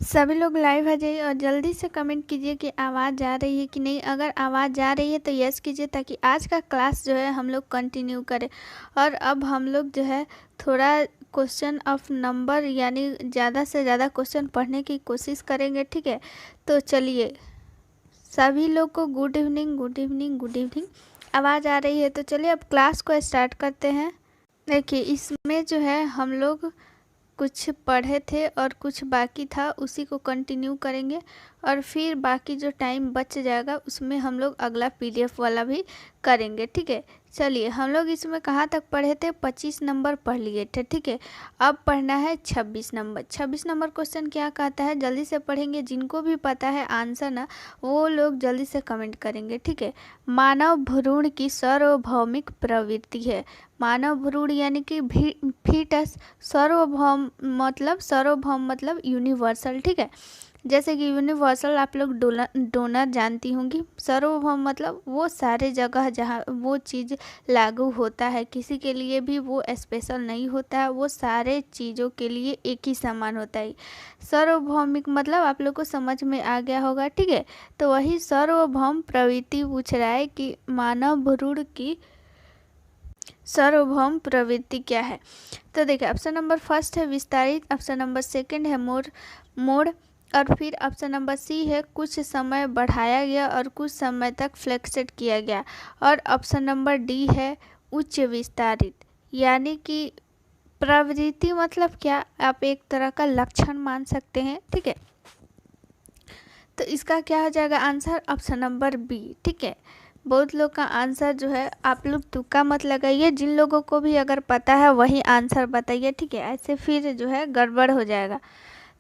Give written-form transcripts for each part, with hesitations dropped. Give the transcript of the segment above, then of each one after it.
सभी लोग लाइव आ जाइए और जल्दी से कमेंट कीजिए कि आवाज़ जा रही है कि नहीं। अगर आवाज़ जा रही है तो यस कीजिए, ताकि आज का क्लास जो है हम लोग कंटिन्यू करें। और अब हम लोग जो है थोड़ा क्वेश्चन ऑफ नंबर यानी ज़्यादा से ज़्यादा क्वेश्चन पढ़ने की कोशिश करेंगे, ठीक है। तो चलिए, सभी लोग को good evening, good evening, good evening. आवाज़ आ रही है तो चलिए अब क्लास को स्टार्ट करते हैं। देखिए, इसमें जो है हम लोग कुछ पढ़े थे और कुछ बाकी था, उसी को कंटिन्यू करेंगे। और फिर बाकी जो टाइम बच जाएगा उसमें हम लोग अगला पीडीएफ वाला भी करेंगे, ठीक है। चलिए, हम लोग इसमें कहाँ तक पढ़े थे? 25 नंबर पढ़ लिए थे, ठीक है। अब पढ़ना है 26 नंबर। 26 नंबर क्वेश्चन क्या कहता है, जल्दी से पढ़ेंगे। जिनको भी पता है आंसर ना, वो लोग जल्दी से कमेंट करेंगे, ठीक है। मानव भ्रूण की सार्वभौमिक प्रवृत्ति है। मानव भ्रूण यानी कि फीटस। सार्वभौम मतलब यूनिवर्सल, ठीक है। जैसे कि यूनिवर्सल आप लोग डोनर जानती होंगी। सार्वभौम मतलब वो सारे जगह जहाँ वो चीज़ लागू होता है, किसी के लिए भी वो स्पेशल नहीं होता है, वो सारे चीज़ों के लिए एक ही समान होता है। सार्वभौमिक मतलब आप लोग को समझ में आ गया होगा, ठीक है। तो वही सार्वभौम प्रवृत्ति पूछ रहा है कि मानव भ्रूण की सार्वभौम प्रवृत्ति क्या है। तो देखिए, ऑप्शन नंबर फर्स्ट है विस्तारित, ऑप्शन नंबर सेकंड है मोड़, और फिर ऑप्शन नंबर सी है कुछ समय बढ़ाया गया और कुछ समय तक फ्लेक्सेट किया गया, और ऑप्शन नंबर डी है उच्च विस्तारित। यानी कि प्रवृत्ति मतलब क्या, आप एक तरह का लक्षण मान सकते हैं, ठीक है। तो इसका क्या हो जाएगा आंसर? ऑप्शन नंबर बी, ठीक है। बहुत लोग का आंसर जो है, आप लोग तुक्का मत लगाइए। जिन लोगों को भी अगर पता है वही आंसर बताइए, ठीक है। ऐसे फिर जो है गड़बड़ हो जाएगा।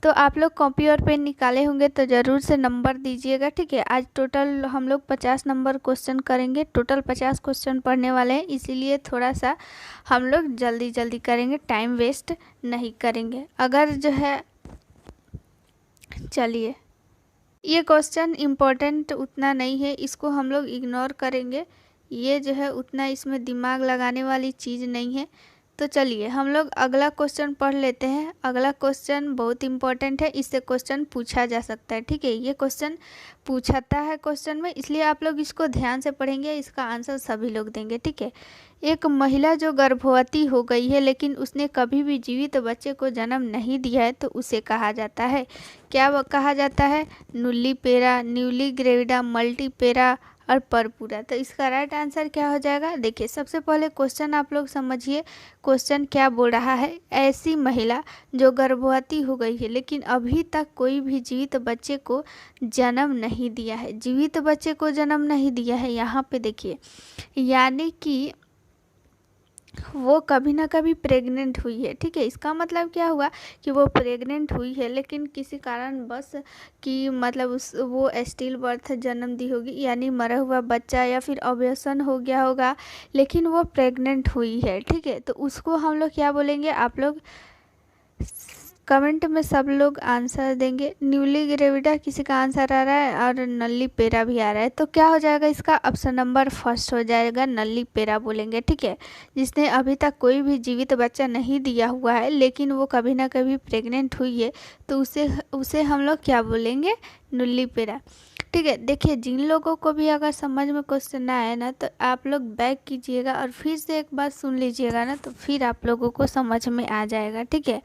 तो आप लोग कॉपी और पेन निकाले होंगे तो ज़रूर से नंबर दीजिएगा, ठीक है। आज टोटल हम लोग 50 नंबर क्वेश्चन करेंगे। टोटल 50 क्वेश्चन पढ़ने वाले हैं, इसीलिए थोड़ा सा हम लोग जल्दी जल्दी करेंगे, टाइम वेस्ट नहीं करेंगे। अगर जो है, चलिए, ये क्वेश्चन इम्पोर्टेंट उतना नहीं है, इसको हम लोग इग्नोर करेंगे। ये जो है उतना इसमें दिमाग लगाने वाली चीज़ नहीं है। तो चलिए हम लोग अगला क्वेश्चन पढ़ लेते हैं। अगला क्वेश्चन बहुत इम्पोर्टेंट है, इससे क्वेश्चन पूछा जा सकता है, ठीक है। ये क्वेश्चन पूछाता है क्वेश्चन में, इसलिए आप लोग इसको ध्यान से पढ़ेंगे। इसका आंसर सभी लोग देंगे, ठीक है। एक महिला जो गर्भवती हो गई है लेकिन उसने कभी भी जीवित बच्चे को जन्म नहीं दिया है, तो उसे कहा जाता है क्या? वो कहा जाता है नुल्लीपेरा, न्यूलीग्रेविडा, मल्टीपेरा और परपूरा। तो इसका राइट आंसर क्या हो जाएगा? देखिए, सबसे पहले क्वेश्चन आप लोग समझिए। क्वेश्चन क्या बोल रहा है? ऐसी महिला जो गर्भवती हो गई है लेकिन अभी तक कोई भी जीवित बच्चे को जन्म नहीं दिया है। जीवित बच्चे को जन्म नहीं दिया है, यहाँ पे देखिए, यानी कि वो कभी ना कभी प्रेग्नेंट हुई है, ठीक है। इसका मतलब क्या हुआ कि वो प्रेग्नेंट हुई है लेकिन किसी कारण बस कि मतलब वो स्टिल बर्थ जन्म दी होगी, यानी मरा हुआ बच्चा या फिर अबॉर्शन हो गया होगा, लेकिन वो प्रेग्नेंट हुई है, ठीक है। तो उसको हम लोग क्या बोलेंगे? आप लोग कमेंट में सब लोग आंसर देंगे। न्यूली ग्रेविडा किसी का आंसर आ रहा है और नल्ली पेरा भी आ रहा है, तो क्या हो जाएगा इसका? ऑप्शन नंबर फर्स्ट हो जाएगा, नल्ली पेरा बोलेंगे, ठीक है। जिसने अभी तक कोई भी जीवित बच्चा नहीं दिया हुआ है लेकिन वो कभी ना कभी प्रेग्नेंट हुई है, तो उसे हम लोग क्या बोलेंगे? नुल्ली पेरा, ठीक है। देखिए, जिन लोगों को भी अगर समझ में क्वेश्चन ना आए ना, तो आप लोग बैक कीजिएगा और फिर से एक बार सुन लीजिएगा ना, तो फिर आप लोगों को समझ में आ जाएगा, ठीक है।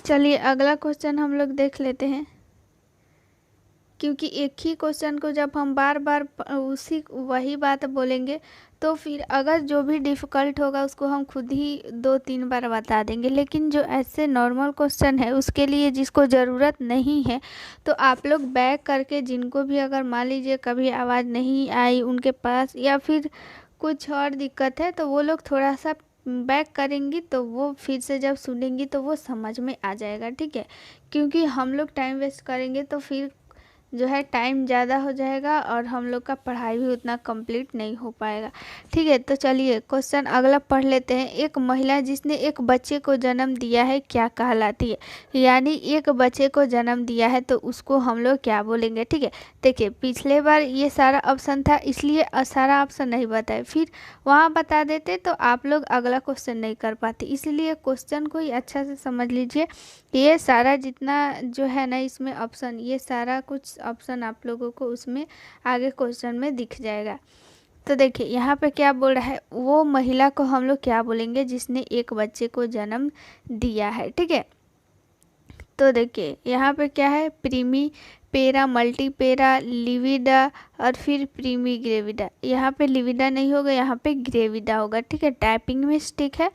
चलिए अगला क्वेश्चन हम लोग देख लेते हैं, क्योंकि एक ही क्वेश्चन को जब हम बार बार वही बात बोलेंगे तो फिर अगर जो भी डिफ़िकल्ट होगा उसको हम खुद ही 2-3 बार बता देंगे। लेकिन जो ऐसे नॉर्मल क्वेश्चन है उसके लिए जिसको ज़रूरत नहीं है, तो आप लोग बैक करके, जिनको भी अगर मान लीजिए कभी आवाज़ नहीं आई उनके पास या फिर कुछ और दिक्कत है, तो वो लोग थोड़ा सा बैक करेंगी तो वो फिर से जब सुनेंगी तो वो समझ में आ जाएगा, ठीक है। क्योंकि हम लोग टाइम वेस्ट करेंगे तो फिर जो है टाइम ज़्यादा हो जाएगा और हम लोग का पढ़ाई भी उतना कंप्लीट नहीं हो पाएगा। ठीक है, तो चलिए क्वेश्चन अगला पढ़ लेते हैं। एक महिला जिसने एक बच्चे को जन्म दिया है क्या कहलाती है? यानी एक बच्चे को जन्म दिया है तो उसको हम लोग क्या बोलेंगे? ठीक है, देखिए पिछले बार ये सारा ऑप्शन था इसलिए सारा ऑप्शन नहीं बताए, फिर वहाँ बता देते तो आप लोग अगला क्वेश्चन नहीं कर पाते, इसलिए क्वेश्चन को ही अच्छा से समझ लीजिए। ये सारा जितना जो है ना इसमें ऑप्शन, ये सारा कुछ ऑप्शन आप लोगों को उसमें आगे क्वेश्चन में दिख जाएगा। तो देखिए यहाँ पे क्या बोल रहा है, वो महिला को हम लोग क्या बोलेंगे जिसने एक बच्चे को जन्म दिया है। ठीक है, तो देखिए यहाँ पे क्या है, प्रीमी पेरा, मल्टीपेरा, लिविडा और फिर प्रीमी ग्रेविडा। यहाँ पे लिविडा नहीं होगा, यहाँ पे ग्रेविडा होगा। ठीक है, टाइपिंग में स्टिक है।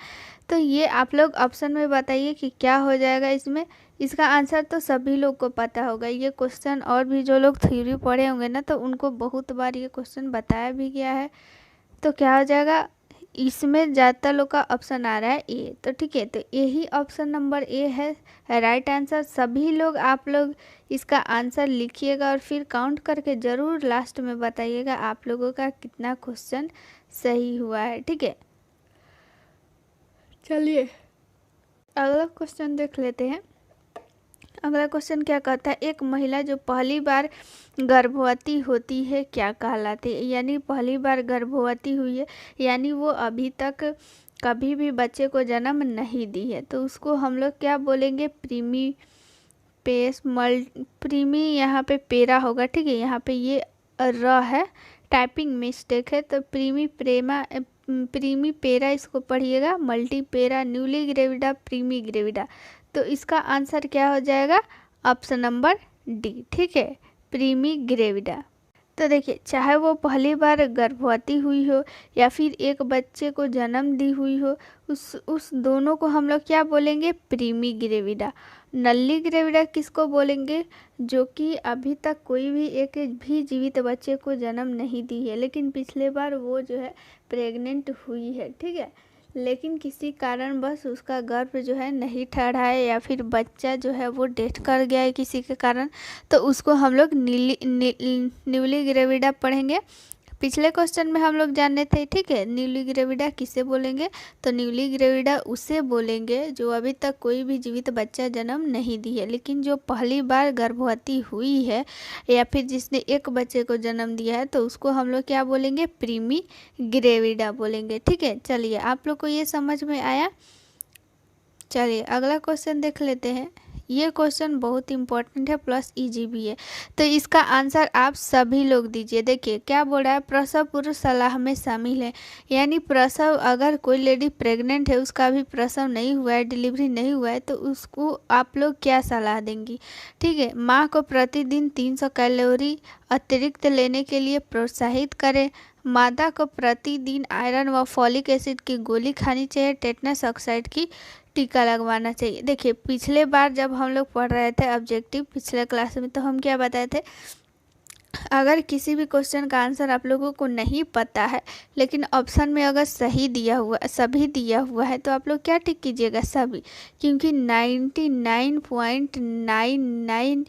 तो ये आप लोग ऑप्शन में बताइए कि क्या हो जाएगा इसमें। इसका आंसर तो सभी लोग को पता होगा, ये क्वेश्चन और भी जो लोग थ्योरी पढ़े होंगे ना तो उनको बहुत बार ये क्वेश्चन बताया भी गया है। तो क्या हो जाएगा, इसमें ज़्यादातर लोग का ऑप्शन आ रहा है ए। तो ठीक है, तो यही ऑप्शन नंबर ए है राइट आंसर। सभी लोग आप लोग इसका आंसर लिखिएगा और फिर काउंट करके ज़रूर लास्ट में बताइएगा आप लोगों का कितना क्वेश्चन सही हुआ है। ठीक है, चलिए अगला क्वेश्चन देख लेते हैं। अगला क्वेश्चन क्या कहता है, एक महिला जो पहली बार गर्भवती होती है क्या कहलाती है? यानी पहली बार गर्भवती हुई है, यानी वो अभी तक कभी भी बच्चे को जन्म नहीं दी है, तो उसको हम लोग क्या बोलेंगे? प्रीमी पेस प्रीमी, यहाँ पे पेरा होगा। ठीक है, यहाँ पे ये र है, टाइपिंग मिस्टेक है, तो प्रीमी पेरा इसको पढ़िएगा, मल्टी पेरा, न्यूली ग्रेविडा, प्रीमी ग्रेविडा। तो इसका आंसर क्या हो जाएगा? Option number D. ठीक है, प्रीमी ग्रेविडा। तो देखिए चाहे वो पहली बार गर्भवती हुई हो या फिर एक बच्चे को जन्म दी हुई हो, उस दोनों को हम लोग क्या बोलेंगे? प्रीमी ग्रेविडा। नल्ली ग्रेविडा किसको बोलेंगे? जो कि अभी तक कोई भी एक भी जीवित बच्चे को जन्म नहीं दी है, लेकिन पिछले बार वो जो है प्रेग्नेंट हुई है। ठीक है, लेकिन किसी कारण बस उसका गर्भ जो है नहीं ठहरा है या फिर बच्चा जो है वो डेथ कर गया है किसी के कारण, तो उसको हम लोग न्यूली ग्रेविडा पढ़ेंगे। पिछले क्वेश्चन में हम लोग जानने थे। ठीक है, न्यूली ग्रेविडा किसे बोलेंगे? तो न्यूली ग्रेविडा उसे बोलेंगे जो अभी तक कोई भी जीवित बच्चा जन्म नहीं दी है, लेकिन जो पहली बार गर्भवती हुई है या फिर जिसने एक बच्चे को जन्म दिया है तो उसको हम लोग क्या बोलेंगे? प्रीमी ग्रेविडा बोलेंगे। ठीक है, चलिए आप लोग को ये समझ में आया। चलिए अगला क्वेश्चन देख लेते हैं। ये क्वेश्चन बहुत इंपॉर्टेंट है प्लस इजी भी है, तो इसका आंसर आप सभी लोग दीजिए। देखिए क्या बोल रहा है, प्रसव पूर्व सलाह में शामिल है। यानी प्रसव, अगर कोई लेडी प्रेग्नेंट है, उसका भी प्रसव नहीं हुआ है, डिलीवरी नहीं हुआ है, तो उसको आप लोग क्या सलाह देंगी? ठीक है, माँ को प्रतिदिन 300 कैलोरी अतिरिक्त लेने के लिए प्रोत्साहित करें, मादा को प्रतिदिन आयरन व फॉलिक एसिड की गोली खानी चाहिए, टेटनस ऑक्साइड की टीका लगवाना चाहिए। देखिए पिछले बार जब हम लोग पढ़ रहे थे ऑब्जेक्टिव पिछले क्लास में, तो हम क्या बताए थे, अगर किसी भी क्वेश्चन का आंसर आप लोगों को नहीं पता है लेकिन ऑप्शन में अगर सही दिया हुआ, सभी दिया हुआ है, तो आप लोग क्या टिक कीजिएगा? सभी, क्योंकि 99.99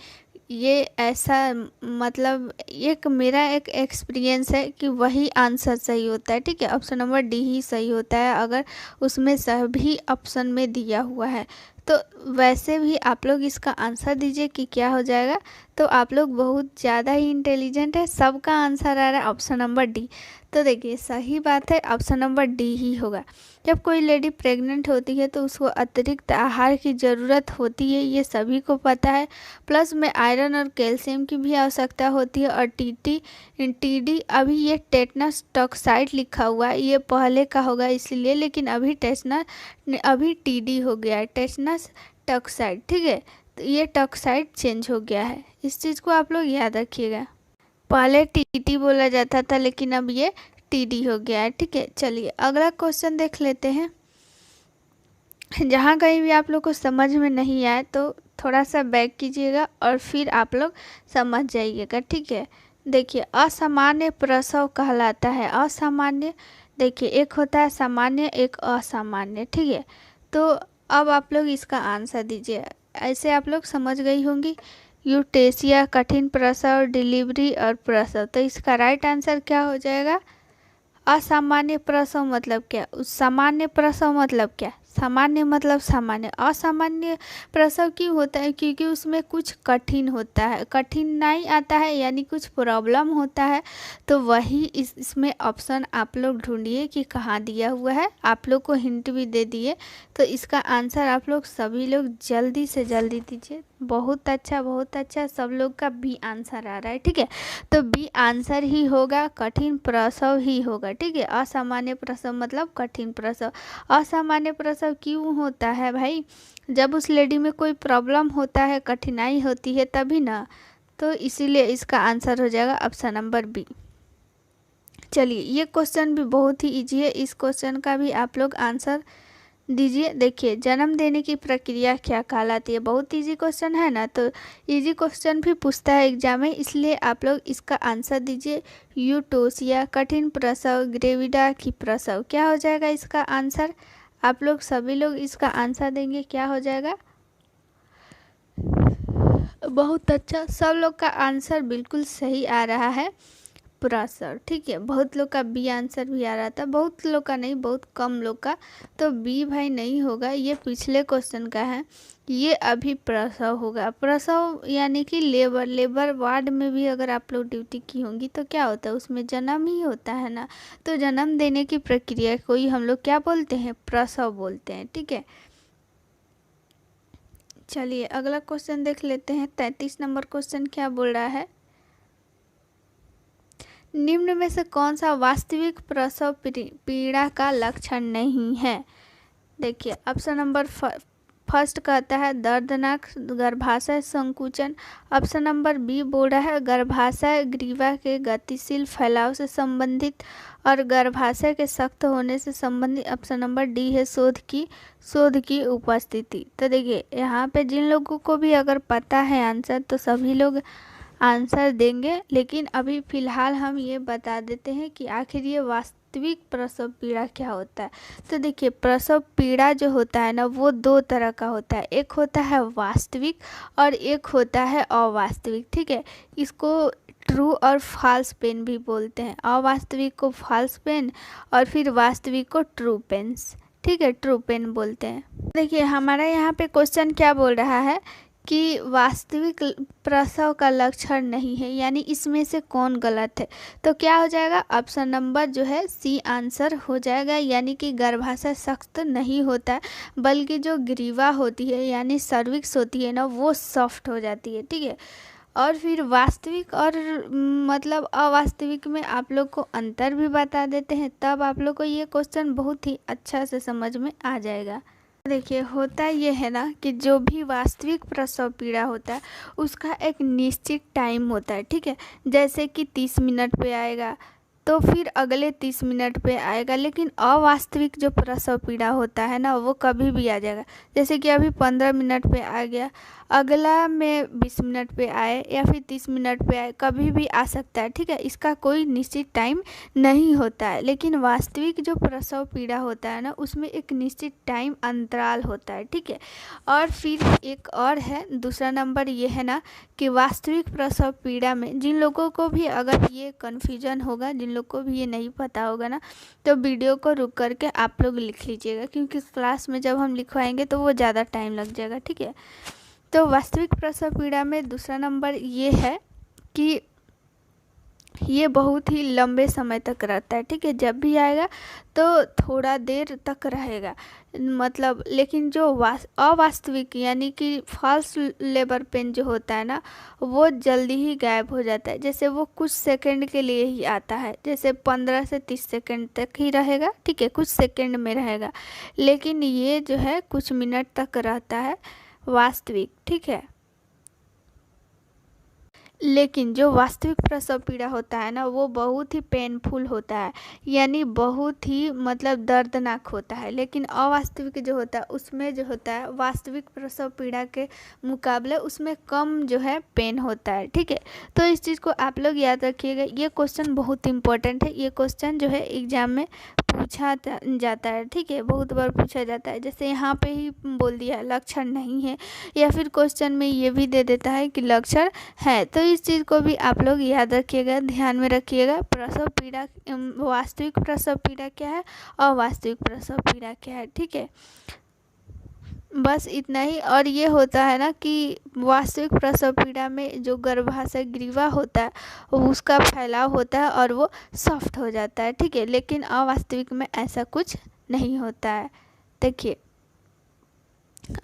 ये ऐसा, मतलब एक मेरा एक एक्सपीरियंस है कि वही आंसर सही होता है। ठीक है, ऑप्शन नंबर डी ही सही होता है अगर उसमें सभी ऑप्शन में दिया हुआ है। तो वैसे भी आप लोग इसका आंसर दीजिए कि क्या हो जाएगा। तो आप लोग बहुत ज़्यादा ही इंटेलिजेंट है, सबका आंसर आ रहा है ऑप्शन नंबर डी। तो देखिए सही बात है, ऑप्शन नंबर डी ही होगा। जब कोई लेडी प्रेग्नेंट होती है तो उसको अतिरिक्त आहार की ज़रूरत होती है, ये सभी को पता है। प्लस में आयरन और कैल्शियम की भी आवश्यकता होती है। और टीडी, अभी ये टेटनस टॉक्साइड लिखा हुआ है, ये पहले का होगा इसलिए, लेकिन अभी टीडी हो गया है, टेटनस टॉक्साइड। ठीक है, तो ये टॉक्साइड चेंज हो गया है, इस चीज़ को आप लोग याद रखिएगा। पहले टीटी बोला जाता था लेकिन अब ये टीडी हो गया है। ठीक है, चलिए अगला क्वेश्चन देख लेते हैं। जहाँ कहीं भी आप लोग को समझ में नहीं आए तो थोड़ा सा बैक कीजिएगा और फिर आप लोग समझ जाइएगा। ठीक है, देखिए असामान्य प्रसव कहलाता है। असामान्य, देखिए एक होता है सामान्य, एक असामान्य। ठीक है, तो अब आप लोग इसका आंसर दीजिए। ऐसे आप लोग समझ गई होंगी, यूटेसिया, कठिन प्रसव, डिलीवरी और प्रसव। तो इसका राइट आंसर क्या हो जाएगा? असामान्य प्रसव मतलब क्या? सामान्य प्रसव मतलब क्या? सामान्य मतलब सामान्य। असामान्य प्रसव क्यों होता है? क्योंकि उसमें कुछ कठिन होता है, कठिनाई आता है, यानी कुछ प्रॉब्लम होता है। तो वही इसमें ऑप्शन आप लोग ढूंढिए कि कहाँ दिया हुआ है। आप लोग को हिंट भी दे दिए, तो इसका आंसर आप लोग सभी लोग जल्दी से जल्दी दीजिए। बहुत अच्छा, बहुत अच्छा। सब लोग का बी आंसर आ रहा है, ठीक है। तो बी आंसर ही होगा, कठिन प्रसव ही होगा, ठीक है। असामान्य प्रसव मतलब कठिन प्रसव। असामान्य प्रसव क्यों होता है भाई? जब उस लेडी में कोई प्रॉब्लम होता है, कठिनाई होती है, तभी ना। तो इसीलिए इसका आंसर हो जाएगा ऑप्शन नंबर बी। चलिए, ये क्वेश्चन भी बहुत ही इजी है, इस क्वेश्चन का भी आप लोग आंसर दीजिए। देखिए, जन्म देने की प्रक्रिया क्या कहलाती है? बहुत इजी क्वेश्चन है ना, तो इजी क्वेश्चन भी पूछता है एग्जाम में, इसलिए आप लोग इसका आंसर दीजिए। यूटोसिया, कठिन प्रसव, ग्रेविडा की प्रसव। क्या हो जाएगा इसका आंसर? आप लोग सभी लोग इसका आंसर देंगे, क्या हो जाएगा? बहुत अच्छा, सब लोग का आंसर बिल्कुल सही आ रहा है, प्रसव, ठीक है। बहुत लोग का बी आंसर भी आ रहा था, बहुत लोग का नहीं, बहुत कम लोग का। तो बी भाई नहीं होगा, ये पिछले क्वेश्चन का है, ये अभी प्रसव होगा। प्रसव यानी कि लेबर वार्ड में भी अगर आप लोग ड्यूटी की होंगी तो क्या होता है, उसमें जन्म ही होता है ना। तो जन्म देने की प्रक्रिया को ही हम लोग क्या बोलते हैं? प्रसव बोलते हैं, ठीक है। चलिए, अगला क्वेश्चन देख लेते हैं। 33 नंबर क्वेश्चन क्या बोल रहा है? निम्न में से कौन सा वास्तविक प्रसव पीड़ा का लक्षण नहीं है? देखिए, ऑप्शन नंबर फर्स्ट कहता है दर्दनाक गर्भाशय संकुचन। ऑप्शन नंबर बी बोल रहा है गर्भाशय ग्रीवा के गतिशील फैलाव से संबंधित और गर्भाशय के सख्त होने से संबंधित। ऑप्शन नंबर डी है शोध की उपस्थिति। तो देखिए, यहाँ पे जिन लोगों को भी अगर पता है आंसर, तो सभी लोग आंसर देंगे, लेकिन अभी फ़िलहाल हम ये बता देते हैं कि आखिर ये वास्तविक प्रसव पीड़ा क्या होता है। तो देखिए, प्रसव पीड़ा जो होता है ना, वो दो तरह का होता है। एक होता है वास्तविक और एक होता है अवास्तविक, ठीक है। इसको ट्रू और फॉल्स पेन भी बोलते हैं। अवास्तविक को फॉल्स पेन और फिर वास्तविक को ट्रू पेन्स, ठीक है, ट्रू पेन बोलते हैं। देखिए, हमारा यहाँ पे क्वेश्चन क्या बोल रहा है कि वास्तविक प्रसव का लक्षण नहीं है, यानी इसमें से कौन गलत है? तो क्या हो जाएगा? ऑप्शन नंबर जो है सी आंसर हो जाएगा, यानी कि गर्भाशय सख्त नहीं होता है, बल्कि जो ग्रीवा होती है यानी सर्विक्स होती है ना, वो सॉफ्ट हो जाती है, ठीक है। और फिर वास्तविक और मतलब अवास्तविक में आप लोग को अंतर भी बता देते हैं, तब आप लोग को ये क्वेश्चन बहुत ही अच्छा से समझ में आ जाएगा। देखिए, होता ये है ना कि जो भी वास्तविक प्रसव पीड़ा होता है उसका एक निश्चित टाइम होता है, ठीक है। जैसे कि 30 मिनट पे आएगा, तो फिर अगले 30 मिनट पे आएगा। लेकिन अवास्तविक जो प्रसव पीड़ा होता है ना, वो कभी भी आ जाएगा। जैसे कि अभी 15 मिनट पे आ गया, अगला में 20 मिनट पे आए या फिर 30 मिनट पे आए, कभी भी आ सकता है, ठीक है। इसका कोई निश्चित टाइम नहीं होता है। लेकिन वास्तविक जो प्रसव पीड़ा होता है ना, उसमें एक निश्चित टाइम अंतराल होता है, ठीक है। और फिर एक और है, दूसरा नंबर ये है ना कि वास्तविक प्रसव पीड़ा में जिन लोगों को भी अगर ये कन्फ्यूजन होगा, जिन लोग को भी ये नहीं पता होगा ना, तो वीडियो को रुक करके आप लोग लिख लीजिएगा, क्योंकि क्लास में जब हम लिखवाएंगे तो वो ज़्यादा टाइम लग जाएगा, ठीक है। तो वास्तविक प्रसव पीड़ा में दूसरा नंबर ये है कि ये बहुत ही लंबे समय तक रहता है, ठीक है। जब भी आएगा तो थोड़ा देर तक रहेगा, मतलब। लेकिन जो अवास्तविक यानी कि फॉल्स लेबर पेन जो होता है ना, वो जल्दी ही गायब हो जाता है। जैसे वो कुछ सेकंड के लिए ही आता है, जैसे 15 से 30 सेकंड तक ही रहेगा, ठीक है, कुछ सेकंड में रहेगा। लेकिन ये जो है कुछ मिनट तक रहता है वास्तविक, ठीक है। लेकिन जो वास्तविक प्रसव पीड़ा होता है ना, वो बहुत ही पेनफुल होता है, यानी बहुत ही मतलब दर्दनाक होता है। लेकिन अवास्तविक जो होता है उसमें जो होता है वास्तविक प्रसव पीड़ा के मुकाबले उसमें कम जो है पेन होता है। ठीक है, तो इस चीज़ को आप लोग याद रखिएगा। ये क्वेश्चन बहुत इंपॉर्टेंट है। ये क्वेश्चन जो है एग्जाम में पूछा जाता है। ठीक है, बहुत बार पूछा जाता है। जैसे यहाँ पे ही बोल दिया लक्षण नहीं है, या फिर क्वेश्चन में ये भी दे देता है कि लक्षण है। तो इस चीज़ को भी आप लोग याद रखिएगा, ध्यान में रखिएगा। प्रसव पीड़ा, वास्तविक प्रसव पीड़ा क्या है, अवास्तविक प्रसव पीड़ा क्या है। ठीक है, बस इतना ही। और ये होता है ना कि वास्तविक प्रसव पीड़ा में जो गर्भाशय ग्रीवा होता है उसका फैलाव होता है और वो सॉफ्ट हो जाता है। ठीक है, लेकिन अवास्तविक में ऐसा कुछ नहीं होता है। देखिए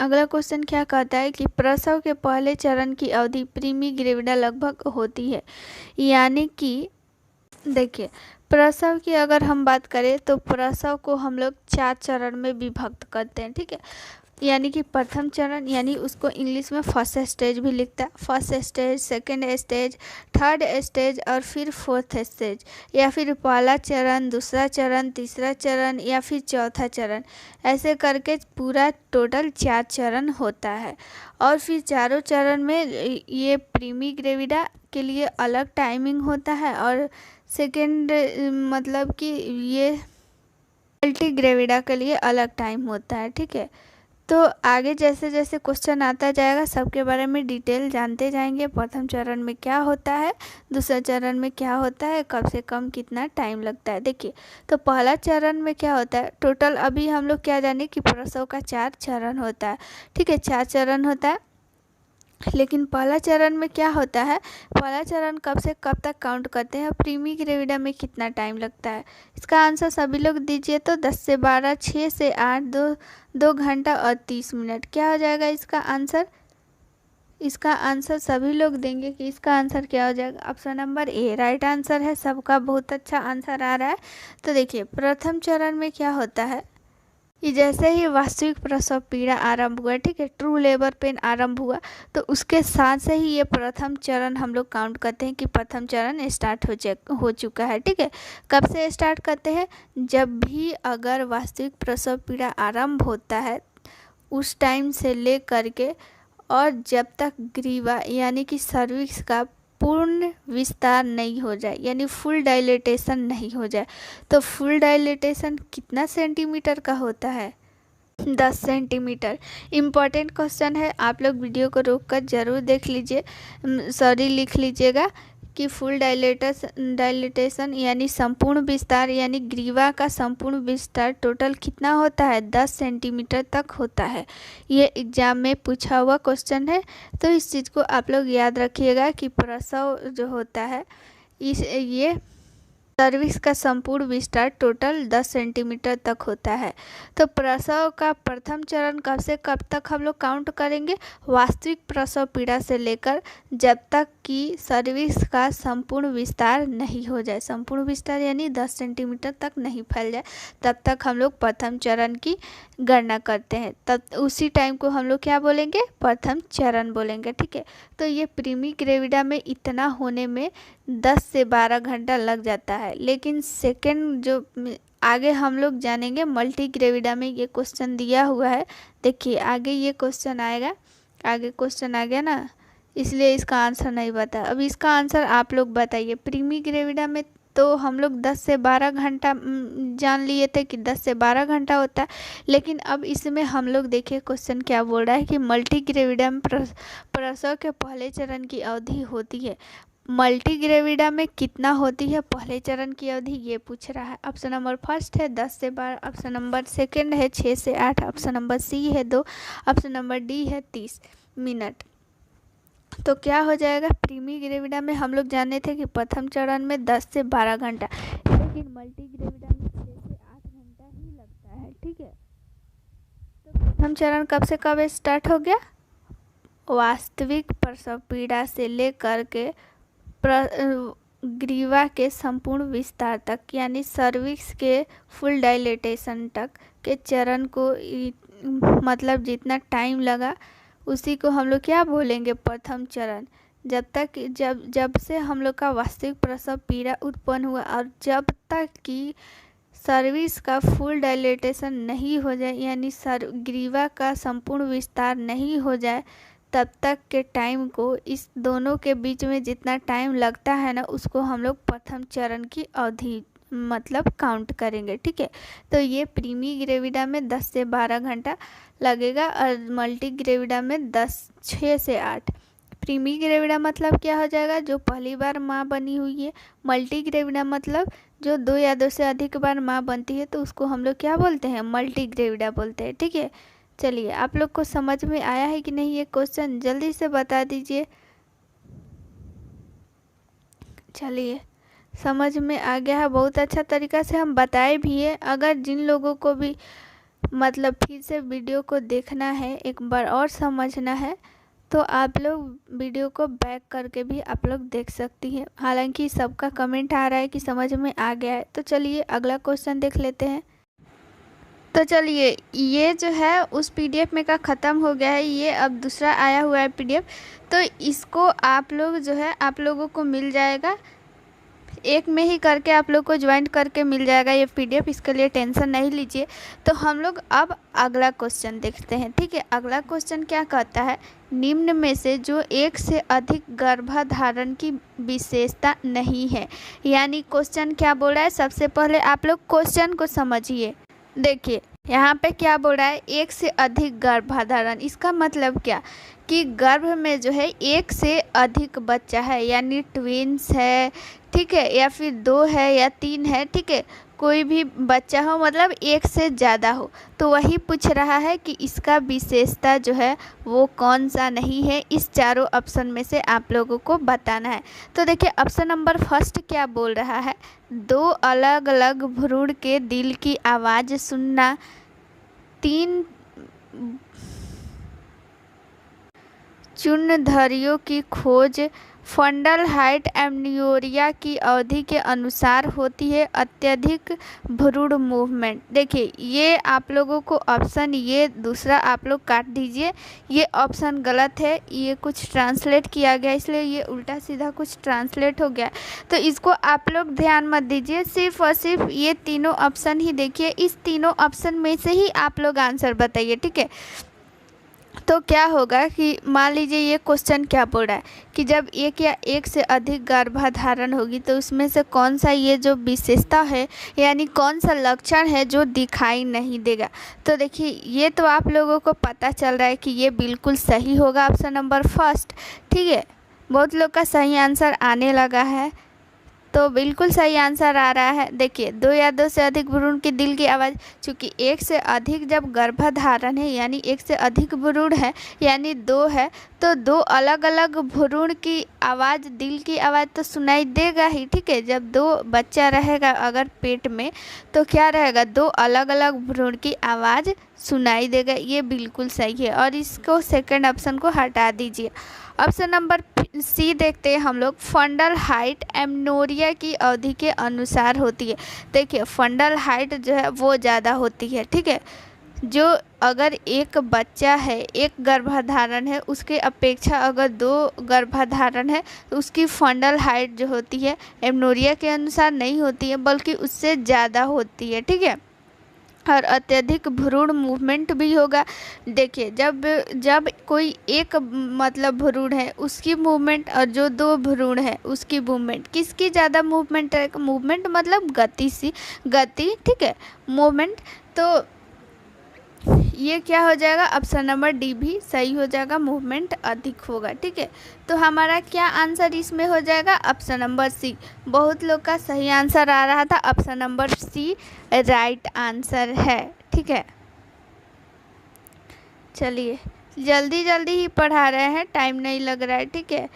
अगला क्वेश्चन क्या कहता है कि प्रसव के पहले चरण की अवधि प्रीमी ग्रेविडा लगभग होती है। यानी कि देखिए प्रसव की अगर हम बात करें तो प्रसव को हम लोग 4 चरण में विभक्त करते हैं। ठीक है, यानी कि प्रथम चरण, यानी उसको इंग्लिश में फर्स्ट स्टेज भी लिखता है। First stage, second stage, third stage और फिर फोर्थ स्टेज, या फिर पहला चरण, दूसरा चरण, तीसरा चरण या फिर चौथा चरण। ऐसे करके पूरा टोटल 4 चरण होता है। और फिर चारों चरण में ये प्रीमी ग्रेविडा के लिए अलग टाइमिंग होता है और सेकेंड मतलब कि ये मल्टी ग्रेविडा के लिए अलग टाइम होता है। ठीक है, तो आगे जैसे जैसे क्वेश्चन आता जाएगा सबके बारे में डिटेल जानते जाएंगे। प्रथम चरण में क्या होता है, दूसरा चरण में क्या होता है, कम से कम कितना टाइम लगता है। देखिए तो पहला चरण में क्या होता है, टोटल अभी हम लोग क्या जाने कि प्रसव का 4 चरण होता है। ठीक है, 4 चरण होता है। लेकिन पहला चरण में क्या होता है, पहला चरण कब से कब तक काउंट करते हैं, प्रीमी ग्रेविडा में कितना टाइम लगता है। इसका आंसर सभी लोग दीजिए तो 10 से 12, 6 से 8, 2 घंटा और 30 मिनट। क्या हो जाएगा इसका आंसर, इसका आंसर सभी लोग देंगे कि इसका आंसर क्या हो जाएगा। Option number A right answer है। सबका बहुत अच्छा आंसर आ रहा है। तो देखिए प्रथम चरण में क्या होता है कि जैसे ही वास्तविक प्रसव पीड़ा आरंभ हुआ, ठीक है, ट्रू लेबर पेन आरंभ हुआ, तो उसके साथ से ही ये प्रथम चरण हम लोग काउंट करते हैं कि प्रथम चरण स्टार्ट हो चुका है। ठीक है, कब से स्टार्ट करते हैं, जब भी अगर वास्तविक प्रसव पीड़ा आरंभ होता है उस टाइम से ले करके और जब तक ग्रीवा यानी कि सर्विक्स का पूर्ण विस्तार नहीं हो जाए, यानी फुल डायलेटेशन नहीं हो जाए। तो फुल डायलेटेशन कितना सेंटीमीटर का होता है, 10 सेंटीमीटर। इम्पॉर्टेंट क्वेश्चन है, आप लोग वीडियो को रोक कर जरूर देख लीजिए, सॉरी लिख लीजिएगा कि फुल डायलेटेशन यानी संपूर्ण विस्तार, यानी ग्रीवा का संपूर्ण विस्तार टोटल कितना होता है, 10 सेंटीमीटर तक होता है। ये एग्जाम में पूछा हुआ क्वेश्चन है, तो इस चीज़ को आप लोग याद रखिएगा कि प्रसव जो होता है ये सर्विक्स का संपूर्ण विस्तार टोटल 10 सेंटीमीटर तक होता है। तो प्रसव का प्रथम चरण कब से कब तक हम लोग काउंट करेंगे, वास्तविक प्रसव पीड़ा से लेकर जब तक कि सर्विक्स का संपूर्ण विस्तार नहीं हो जाए। संपूर्ण विस्तार यानी 10 सेंटीमीटर तक नहीं फैल जाए, तब तक हम लोग प्रथम चरण की गणना करते हैं। तब उसी टाइम को हम लोग क्या बोलेंगे, प्रथम चरण बोलेंगे। ठीक है, तो ये प्रीमी ग्रेविडा में इतना होने में 10 से 12 घंटा लग जाता है। लेकिन सेकेंड जो आगे हम लोग जानेंगे मल्टी ग्रेविडा में ये क्वेश्चन दिया हुआ है। देखिए आगे ये क्वेश्चन आएगा, आगे क्वेश्चन आ गया ना, इसलिए इसका आंसर नहीं बता। अब इसका आंसर आप लोग बताइए। प्रीमी ग्रेविडा में तो हम लोग 10 से 12 घंटा जान लिए थे कि 10 से 12 घंटा होता है, लेकिन अब इसमें हम लोग देखिए क्वेश्चन क्या बोल रहा है कि मल्टी ग्रेविडा में प्रसव के पहले चरण की अवधि होती है। मल्टी ग्रेविडा में कितना होती है पहले चरण की अवधि, ये पूछ रहा है। ऑप्शन नंबर फर्स्ट है 10 से 12, ऑप्शन नंबर सेकंड है 6 से 8, ऑप्शन नंबर सी है 2, ऑप्शन नंबर डी है 30 मिनट। तो क्या हो जाएगा, प्रीमी ग्रेविडा में हम लोग जाने थे कि प्रथम चरण में 10 से 12 घंटा, लेकिन मल्टी ग्रेविडा में 6 से 8 घंटा ही लगता है। ठीक है, तो प्रथम चरण कब से कब स्टार्ट हो गया, वास्तविक प्रसव पीड़ा से लेकर के ग्रीवा के संपूर्ण विस्तार तक, यानी सर्विक्स के फुल डायलेटेशन तक के चरण को मतलब जितना टाइम लगा उसी को हम लोग क्या बोलेंगे, प्रथम चरण। जब से हम लोग का वास्तविक प्रसव पीड़ा उत्पन्न हुआ और जब तक कि सर्विस का फुल डायलेटेशन नहीं हो जाए, यानी ग्रीवा का संपूर्ण विस्तार नहीं हो जाए, तब तक के टाइम को, इस दोनों के बीच में जितना टाइम लगता है ना, उसको हम लोग प्रथम चरण की अवधि मतलब काउंट करेंगे। ठीक है, तो ये प्रीमी ग्रेविडा में 10 से 12 घंटा लगेगा और मल्टी ग्रेविडा में 6 से 8। प्रीमी ग्रेविडा मतलब क्या हो जाएगा, जो पहली बार माँ बनी हुई है। मल्टी ग्रेविडा मतलब जो 2 या 2 से अधिक बार माँ बनती है, तो उसको हम लोग क्या बोलते हैं, मल्टी ग्रेविडा बोलते हैं। ठीक है, चलिए आप लोग को समझ में आया है कि नहीं ये क्वेश्चन, जल्दी से बता दीजिए। चलिए समझ में आ गया है, बहुत अच्छा तरीका से हम बताए भी है। अगर जिन लोगों को भी मतलब फिर से वीडियो को देखना है, एक बार और समझना है, तो आप लोग वीडियो को बैक करके भी आप लोग देख सकती हैं। हालांकि सबका कमेंट आ रहा है कि समझ में आ गया है। तो चलिए अगला क्वेश्चन देख लेते हैं। तो चलिए ये जो है उस पीडीएफ में का ख़त्म हो गया है, ये अब दूसरा आया हुआ है पीडीएफ। तो इसको आप लोग जो है आप लोगों को मिल जाएगा, एक में ही करके आप लोग को ज्वाइन करके मिल जाएगा ये पीडीएफ, इसके लिए टेंशन नहीं लीजिए। तो हम लोग अब अगला क्वेश्चन देखते हैं। ठीक है, अगला क्वेश्चन क्या कहता है, निम्न में से जो एक से अधिक गर्भधारण की विशेषता नहीं है। यानी क्वेश्चन क्या बोल रहा है, सबसे पहले आप लोग क्वेश्चन को समझिए। देखिए यहाँ पे क्या बोल रहा है, एक से अधिक गर्भधारण, इसका मतलब क्या कि गर्भ में जो है एक से अधिक बच्चा है, यानी ट्विंस है, ठीक है, या फिर 2 है या 3 है, ठीक है, कोई भी बच्चा हो, मतलब एक से ज़्यादा हो। तो वही पूछ रहा है कि इसका विशेषता जो है वो कौन सा नहीं है। इस चारों ऑप्शन में से आप लोगों को बताना है। तो देखिए ऑप्शन नंबर फर्स्ट क्या बोल रहा है, 2 अलग अलग भ्रूण के दिल की आवाज़ सुनना, 3 चूर्णधारियों की खोज, फंडल हाइट एमनियोरिया की अवधि के अनुसार होती है, अत्यधिक भ्रूण मूवमेंट। देखिए ये आप लोगों को ऑप्शन, ये दूसरा आप लोग काट दीजिए, ये ऑप्शन गलत है, ये कुछ ट्रांसलेट किया गया इसलिए ये उल्टा सीधा कुछ ट्रांसलेट हो गया। तो इसको आप लोग ध्यान मत दीजिए, सिर्फ और सिर्फ ये तीनों ऑप्शन ही देखिए, इस तीनों ऑप्शन में से ही आप लोग आंसर बताइए। ठीक है, तो क्या होगा कि मान लीजिए ये क्वेश्चन क्या बोल रहा है कि जब एक या एक से अधिक गर्भधारण होगी तो उसमें से कौन सा ये जो विशेषता है, यानी कौन सा लक्षण है जो दिखाई नहीं देगा। तो देखिए ये तो आप लोगों को पता चल रहा है कि ये बिल्कुल सही होगा ऑप्शन नंबर फर्स्ट। ठीक है, बहुत लोग का सही आंसर आने लगा है, तो बिल्कुल सही आंसर आ रहा है। देखिए 2 या 2 से अधिक भ्रूण की दिल की आवाज़, चूँकि एक से अधिक जब गर्भधारण है यानी एक से अधिक भ्रूण है, यानी 2 है, तो 2 अलग अलग भ्रूण की आवाज़, दिल की आवाज़ तो सुनाई देगा ही। ठीक है, जब 2 बच्चा रहेगा अगर पेट में तो क्या रहेगा, 2 अलग अलग भ्रूण की आवाज़ सुनाई देगा, ये बिल्कुल सही है। और इसको सेकंड ऑप्शन को हटा दीजिए। ऑप्शन नंबर सी देखते हैं हम लोग, फंडल हाइट एमनोरिया की अवधि के अनुसार होती है। देखिए फंडल हाइट जो है वो ज़्यादा होती है। ठीक है, जो अगर एक बच्चा है, एक गर्भधारण है, उसके अपेक्षा अगर 2 गर्भधारण है तो उसकी फंडल हाइट जो होती है एमनोरिया के अनुसार नहीं होती है, बल्कि उससे ज़्यादा होती है। ठीक है, और अत्यधिक भ्रूण मूवमेंट भी होगा। देखिए जब कोई एक मतलब भ्रूण है उसकी मूवमेंट और जो 2 भ्रूण है उसकी मूवमेंट, किसकी ज़्यादा मूवमेंट है, मूवमेंट मतलब गति, ठीक है, मूवमेंट। तो ये क्या हो जाएगा, ऑप्शन नंबर डी भी सही हो जाएगा, मूवमेंट अधिक होगा। ठीक है, तो हमारा क्या आंसर इसमें हो जाएगा, ऑप्शन नंबर सी। बहुत लोग का सही आंसर आ रहा था, option number C right answer है। ठीक है, चलिए जल्दी जल्दी ही पढ़ा रहे हैं, टाइम नहीं लग रहा है। ठीक है,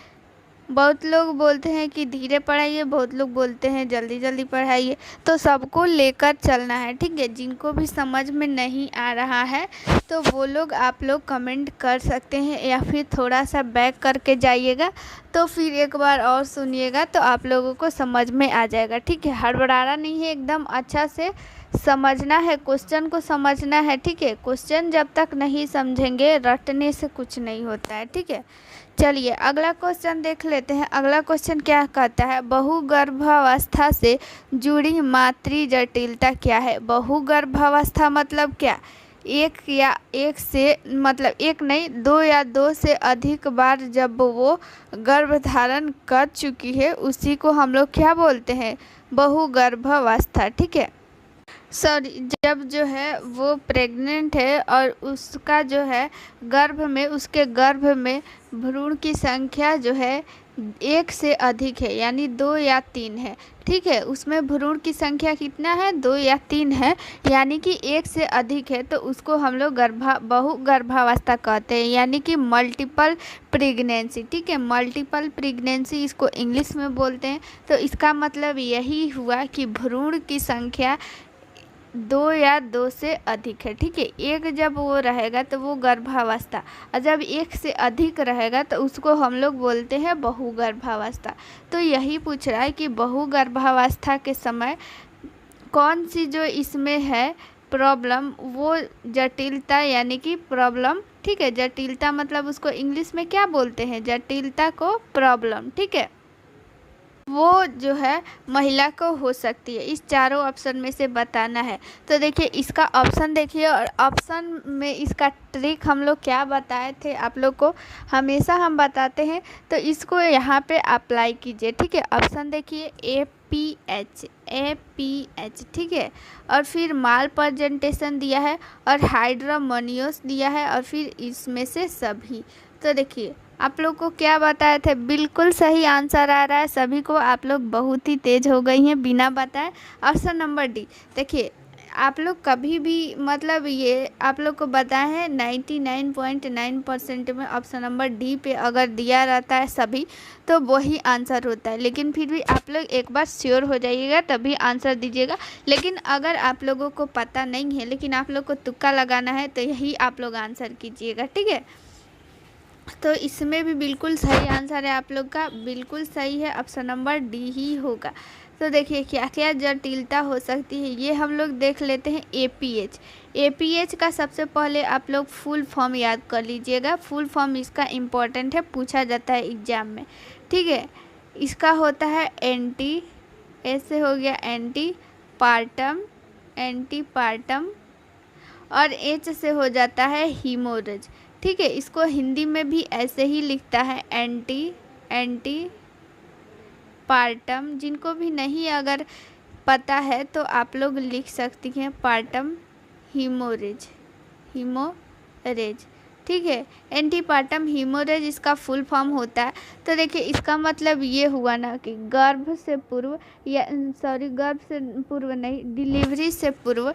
बहुत लोग बोलते हैं कि धीरे पढ़ाइए, बहुत लोग बोलते हैं जल्दी जल्दी पढ़ाइए, तो सबको लेकर चलना है। ठीक है, जिनको भी समझ में नहीं आ रहा है तो वो लोग आप लोग कमेंट कर सकते हैं या फिर थोड़ा सा बैक करके जाइएगा, तो फिर एक बार और सुनिएगा तो आप लोगों को समझ में आ जाएगा। ठीक है, हड़बड़ाना नहीं है, एकदम अच्छा से समझना है, क्वेश्चन को समझना है। ठीक है, क्वेश्चन जब तक नहीं समझेंगे रटने से कुछ नहीं होता है। ठीक है, चलिए अगला क्वेश्चन देख लेते हैं। अगला क्वेश्चन क्या कहता है, बहुगर्भावस्था से जुड़ी मातृ जटिलता क्या है। बहुगर्भावस्था मतलब क्या, एक या एक से मतलब एक नहीं, दो या दो से अधिक बार जब वो गर्भधारण कर चुकी है उसी को हम लोग क्या बोलते हैं, बहुगर्भावस्था। ठीक है, सॉरी, जब जो है वो प्रेग्नेंट है और उसका जो है उसके गर्भ में भ्रूण की संख्या जो है एक से अधिक है, यानी 2 या 3 है। ठीक है, उसमें भ्रूण की संख्या कितना है, 2 या 3 है, यानी कि एक से अधिक है, तो उसको हम लोग बहुगर्भावस्था कहते हैं, यानी कि मल्टीपल प्रेगनेंसी। ठीक है, मल्टीपल प्रेगनेंसी इसको इंग्लिश में बोलते हैं। तो इसका मतलब यही हुआ कि भ्रूण की संख्या 2 या 2 से अधिक है। ठीक है, एक जब वो रहेगा तो वो गर्भावस्था, और जब एक से अधिक रहेगा तो उसको हम लोग बोलते हैं बहुगर्भावस्था। तो यही पूछ रहा है कि बहुगर्भावस्था के समय कौन सी जो इसमें है प्रॉब्लम, वो जटिलता यानी कि प्रॉब्लम। ठीक है, जटिलता मतलब उसको इंग्लिश में क्या बोलते हैं, जटिलता को प्रॉब्लम। ठीक है, वो जो है महिला को हो सकती है। इस चारों ऑप्शन में से बताना है। तो देखिए इसका ऑप्शन देखिए, और ऑप्शन में इसका ट्रिक हम लोग क्या बताए थे आप लोग को, हमेशा हम बताते हैं, तो इसको यहाँ पे अप्लाई कीजिए। ठीक है, ऑप्शन देखिए APH। ठीक है, और फिर माल प्रेजेंटेशन दिया है और हाइड्रोमोनियस दिया है, और फिर इसमें से सभी। तो देखिए आप लोग को क्या बताए थे, बिल्कुल सही आंसर आ रहा है सभी को। आप लोग बहुत ही तेज़ हो गई हैं बिना बताए। Option number D. देखिए आप लोग कभी भी मतलब ये आप लोग को बताए हैं 99.9% में ऑप्शन नंबर डी पे अगर दिया रहता है सभी तो वही आंसर होता है। लेकिन फिर भी आप लोग एक बार श्योर हो जाइएगा तभी आंसर दीजिएगा। लेकिन अगर आप लोगों को पता नहीं है लेकिन आप लोग को तुक्का लगाना है तो यही आप लोग आंसर कीजिएगा। ठीक है, तो इसमें भी बिल्कुल सही आंसर है आप लोग का, बिल्कुल सही है, ऑप्शन नंबर डी ही होगा। तो देखिए क्या क्या जटिलता हो सकती है ये हम लोग देख लेते हैं। APH का सबसे पहले आप लोग फुल फॉर्म याद कर लीजिएगा। फुल फॉर्म इसका इम्पोर्टेंट है, पूछा जाता है एग्जाम में। ठीक है, इसका होता है एंटी, ऐसे हो गया एंटीपार्टम, और H से हो जाता है हीमोरेज। ठीक है, इसको हिंदी में भी ऐसे ही लिखता है एंटीपार्टम। जिनको भी नहीं अगर पता है तो आप लोग लिख सकती हैं पार्टम हीमोरेज। ठीक है, एंटीपार्टम हीमोरेज इसका फुल फॉर्म होता है। तो देखिए इसका मतलब ये हुआ ना कि गर्भ से पूर्व नहीं, डिलीवरी से पूर्व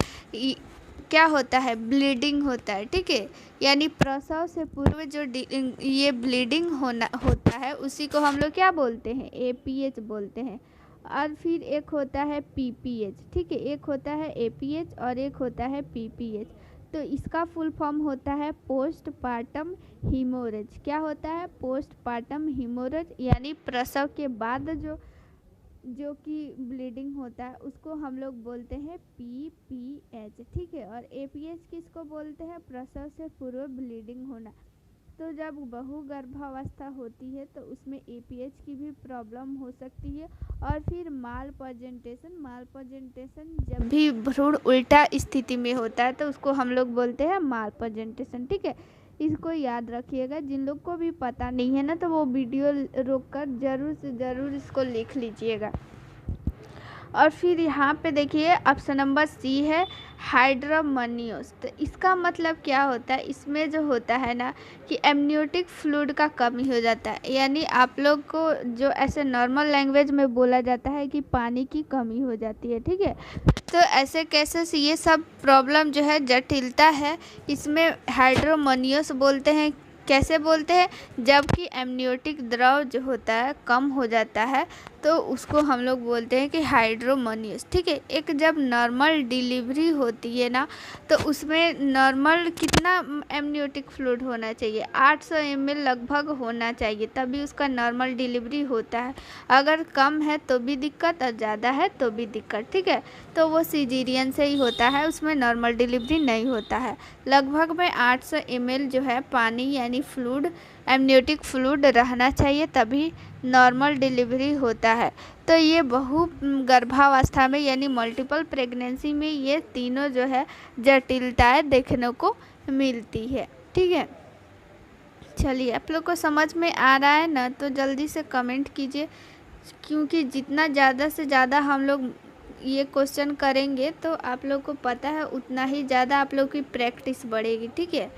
क्या होता है, ब्लीडिंग होता है। ठीक है, यानी प्रसव से पूर्व जो ये ब्लीडिंग होता है उसी को हम लोग क्या बोलते हैं, APH बोलते हैं। और फिर एक होता है PPH। ठीक है, एक होता है APH और एक होता है PPH। तो इसका फुल फॉर्म होता है पोस्टपार्टम हीमोरेज। क्या होता है, पोस्टपार्टम हीमोरेज, यानी प्रसव के बाद जो कि ब्लीडिंग होता है उसको हम लोग बोलते हैं PPH। ठीक है, और APH किसको बोलते हैं, प्रसव से पूर्व ब्लीडिंग होना। तो जब बहुगर्भावस्था होती है तो उसमें APH की भी प्रॉब्लम हो सकती है। और फिर माल प्रेजेंटेशन जब भी भ्रूण उल्टा स्थिति में होता है तो उसको हम लोग बोलते हैं माल प्रेजेंटेशन। ठीक है, इसको याद रखिएगा। जिन लोग को भी पता नहीं है ना तो वो वीडियो रोककर ज़रूर से ज़रूर इसको लिख लीजिएगा। और फिर यहाँ पे देखिए ऑप्शन नंबर C है हाइड्रोमोनियस। तो इसका मतलब क्या होता है, इसमें जो होता है ना कि एमनियोटिक फ्लूइड का कमी हो जाता है, यानी आप लोग को जो ऐसे नॉर्मल लैंग्वेज में बोला जाता है कि पानी की कमी हो जाती है। ठीक है, तो ऐसे केसेस ये सब प्रॉब्लम जो है जटिलता है इसमें हाइड्रोमोनियस बोलते हैं। कैसे बोलते हैं, जबकि एमनियोटिक द्रव जो होता है कम हो जाता है तो उसको हम लोग बोलते हैं कि हाइड्रोमोनियस। ठीक है, एक जब नॉर्मल डिलीवरी होती है ना तो उसमें नॉर्मल कितना एमनियोटिक फ्लूइड होना चाहिए, 800 ml लगभग होना चाहिए, तभी उसका नॉर्मल डिलीवरी होता है। अगर कम है तो भी दिक्कत और ज़्यादा है तो भी दिक्कत। ठीक है, तो वो सीजेरियन से ही होता है, उसमें नॉर्मल डिलीवरी नहीं होता है। लगभग में 800 ml जो है पानी यानी फ्लूइड एमनियोटिक फ्लूइड रहना चाहिए, तभी नॉर्मल डिलीवरी होता है। तो ये बहु गर्भावस्था में यानी मल्टीपल प्रेगनेंसी में ये तीनों जो है जटिलताएं देखने को मिलती है। ठीक है, चलिए आप लोग को समझ में आ रहा है ना, तो जल्दी से कमेंट कीजिए, क्योंकि जितना ज़्यादा से ज़्यादा हम लोग ये क्वेश्चन करेंगे तो आप लोग को पता है उतना ही ज़्यादा आप लोग की प्रैक्टिस बढ़ेगी। ठीक है,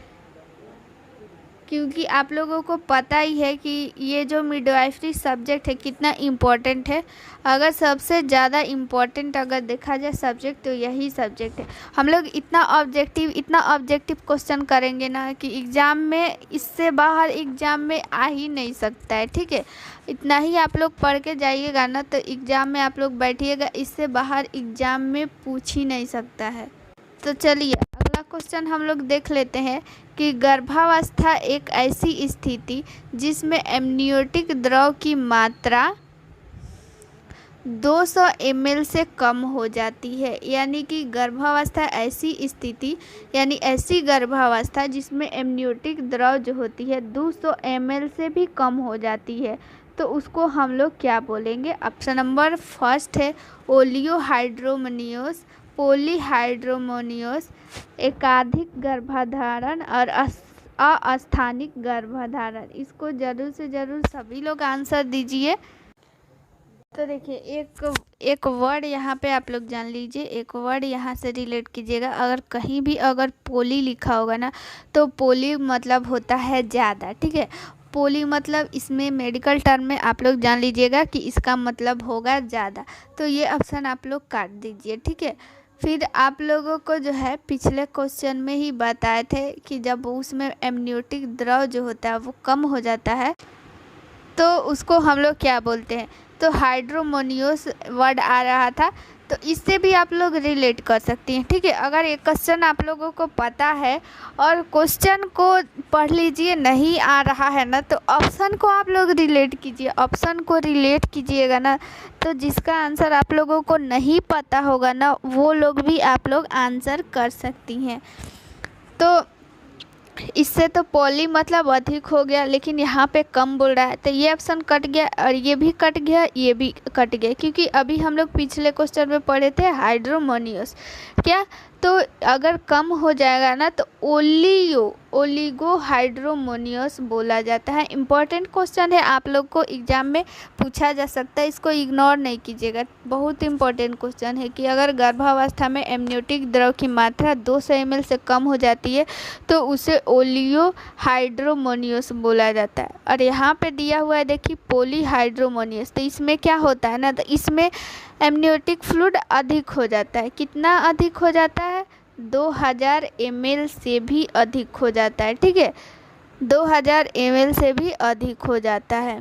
क्योंकि आप लोगों को पता ही है कि ये जो मिडवाइफरी सब्जेक्ट है कितना इम्पोर्टेंट है। अगर सबसे ज़्यादा इम्पोर्टेंट अगर देखा जाए सब्जेक्ट तो यही सब्जेक्ट है। हम लोग इतना ऑब्जेक्टिव क्वेश्चन करेंगे ना कि एग्ज़ाम में, इससे बाहर एग्ज़ाम में आ ही नहीं सकता है। ठीक है, इतना ही आप लोग पढ़ के जाइएगा ना तो एग्ज़ाम में आप लोग बैठिएगा, इससे बाहर एग्ज़ाम में पूछ ही नहीं सकता है। तो चलिए अगला क्वेश्चन हम लोग देख लेते हैं कि गर्भावस्था एक ऐसी स्थिति जिसमें एमनियोटिक द्रव की मात्रा 200 ml से कम हो जाती है। यानी कि गर्भावस्था ऐसी स्थिति यानी ऐसी गर्भावस्था जिसमें एमनियोटिक द्रव जो होती है 200 ml से भी कम हो जाती है, तो उसको हम लोग क्या बोलेंगे। ऑप्शन नंबर फर्स्ट है ओलियोहाइड्रोमनियोस, पॉलीहाइड्रोमोनियोस, एकाधिक गर्भधारण और अस्थानिक गर्भधारण। इसको ज़रूर से ज़रूर सभी लोग आंसर दीजिए। तो देखिए एक वर्ड यहाँ पे आप लोग जान लीजिए, एक वर्ड यहाँ से रिलेट कीजिएगा। अगर कहीं भी अगर पोली लिखा होगा ना तो पोली मतलब होता है ज़्यादा। ठीक है, पोली मतलब इसमें मेडिकल टर्म में आप लोग जान लीजिएगा कि इसका मतलब होगा ज़्यादा। तो ये ऑप्शन आप लोग काट दीजिए। ठीक है, फिर आप लोगों को जो है पिछले क्वेश्चन में ही बताए थे कि जब उसमें एमनियोटिक द्रव जो होता है वो कम हो जाता है तो उसको हम लोग क्या बोलते हैं। तो हाइड्रोमोनियोस वर्ड आ रहा था, तो इससे भी आप लोग रिलेट कर सकती हैं। ठीक है, अगर एक क्वेश्चन आप लोगों को पता है और क्वेश्चन को पढ़ लीजिए, नहीं आ रहा है ना तो ऑप्शन को आप लोग रिलेट कीजिए। ऑप्शन को रिलेट कीजिएगा ना तो जिसका आंसर आप लोगों को नहीं पता होगा ना वो लोग भी आप लोग आंसर कर सकती हैं। तो इससे तो पॉली मतलब अधिक हो गया, लेकिन यहाँ पे कम बोल रहा है तो ये ऑप्शन कट गया और ये भी कट गया, ये भी कट गया, क्योंकि अभी हम लोग पिछले क्वेश्चन में पढ़े थे हाइड्रोमोनियस क्या। तो अगर कम हो जाएगा ना तो ओलिगो हाइड्रोमोनियस बोला जाता है। इम्पॉर्टेंट क्वेश्चन है, आप लोग को एग्जाम में पूछा जा सकता है, इसको इग्नोर नहीं कीजिएगा। बहुत इंपॉर्टेंट क्वेश्चन है कि अगर गर्भावस्था में एमनियोटिक द्रव की मात्रा 200 ml से कम हो जाती है तो उसे ओलियो हाइड्रोमोनियस बोला जाता है। और यहाँ पे दिया हुआ है देखिए पॉलीहाइड्रोमोनियस, तो इसमें क्या होता है ना, तो इसमें एमनियोटिक फ्लूइड अधिक हो जाता है। कितना अधिक हो जाता है, 2000 ml से भी अधिक हो जाता है। ठीक है, 2000 ml से भी अधिक हो जाता है।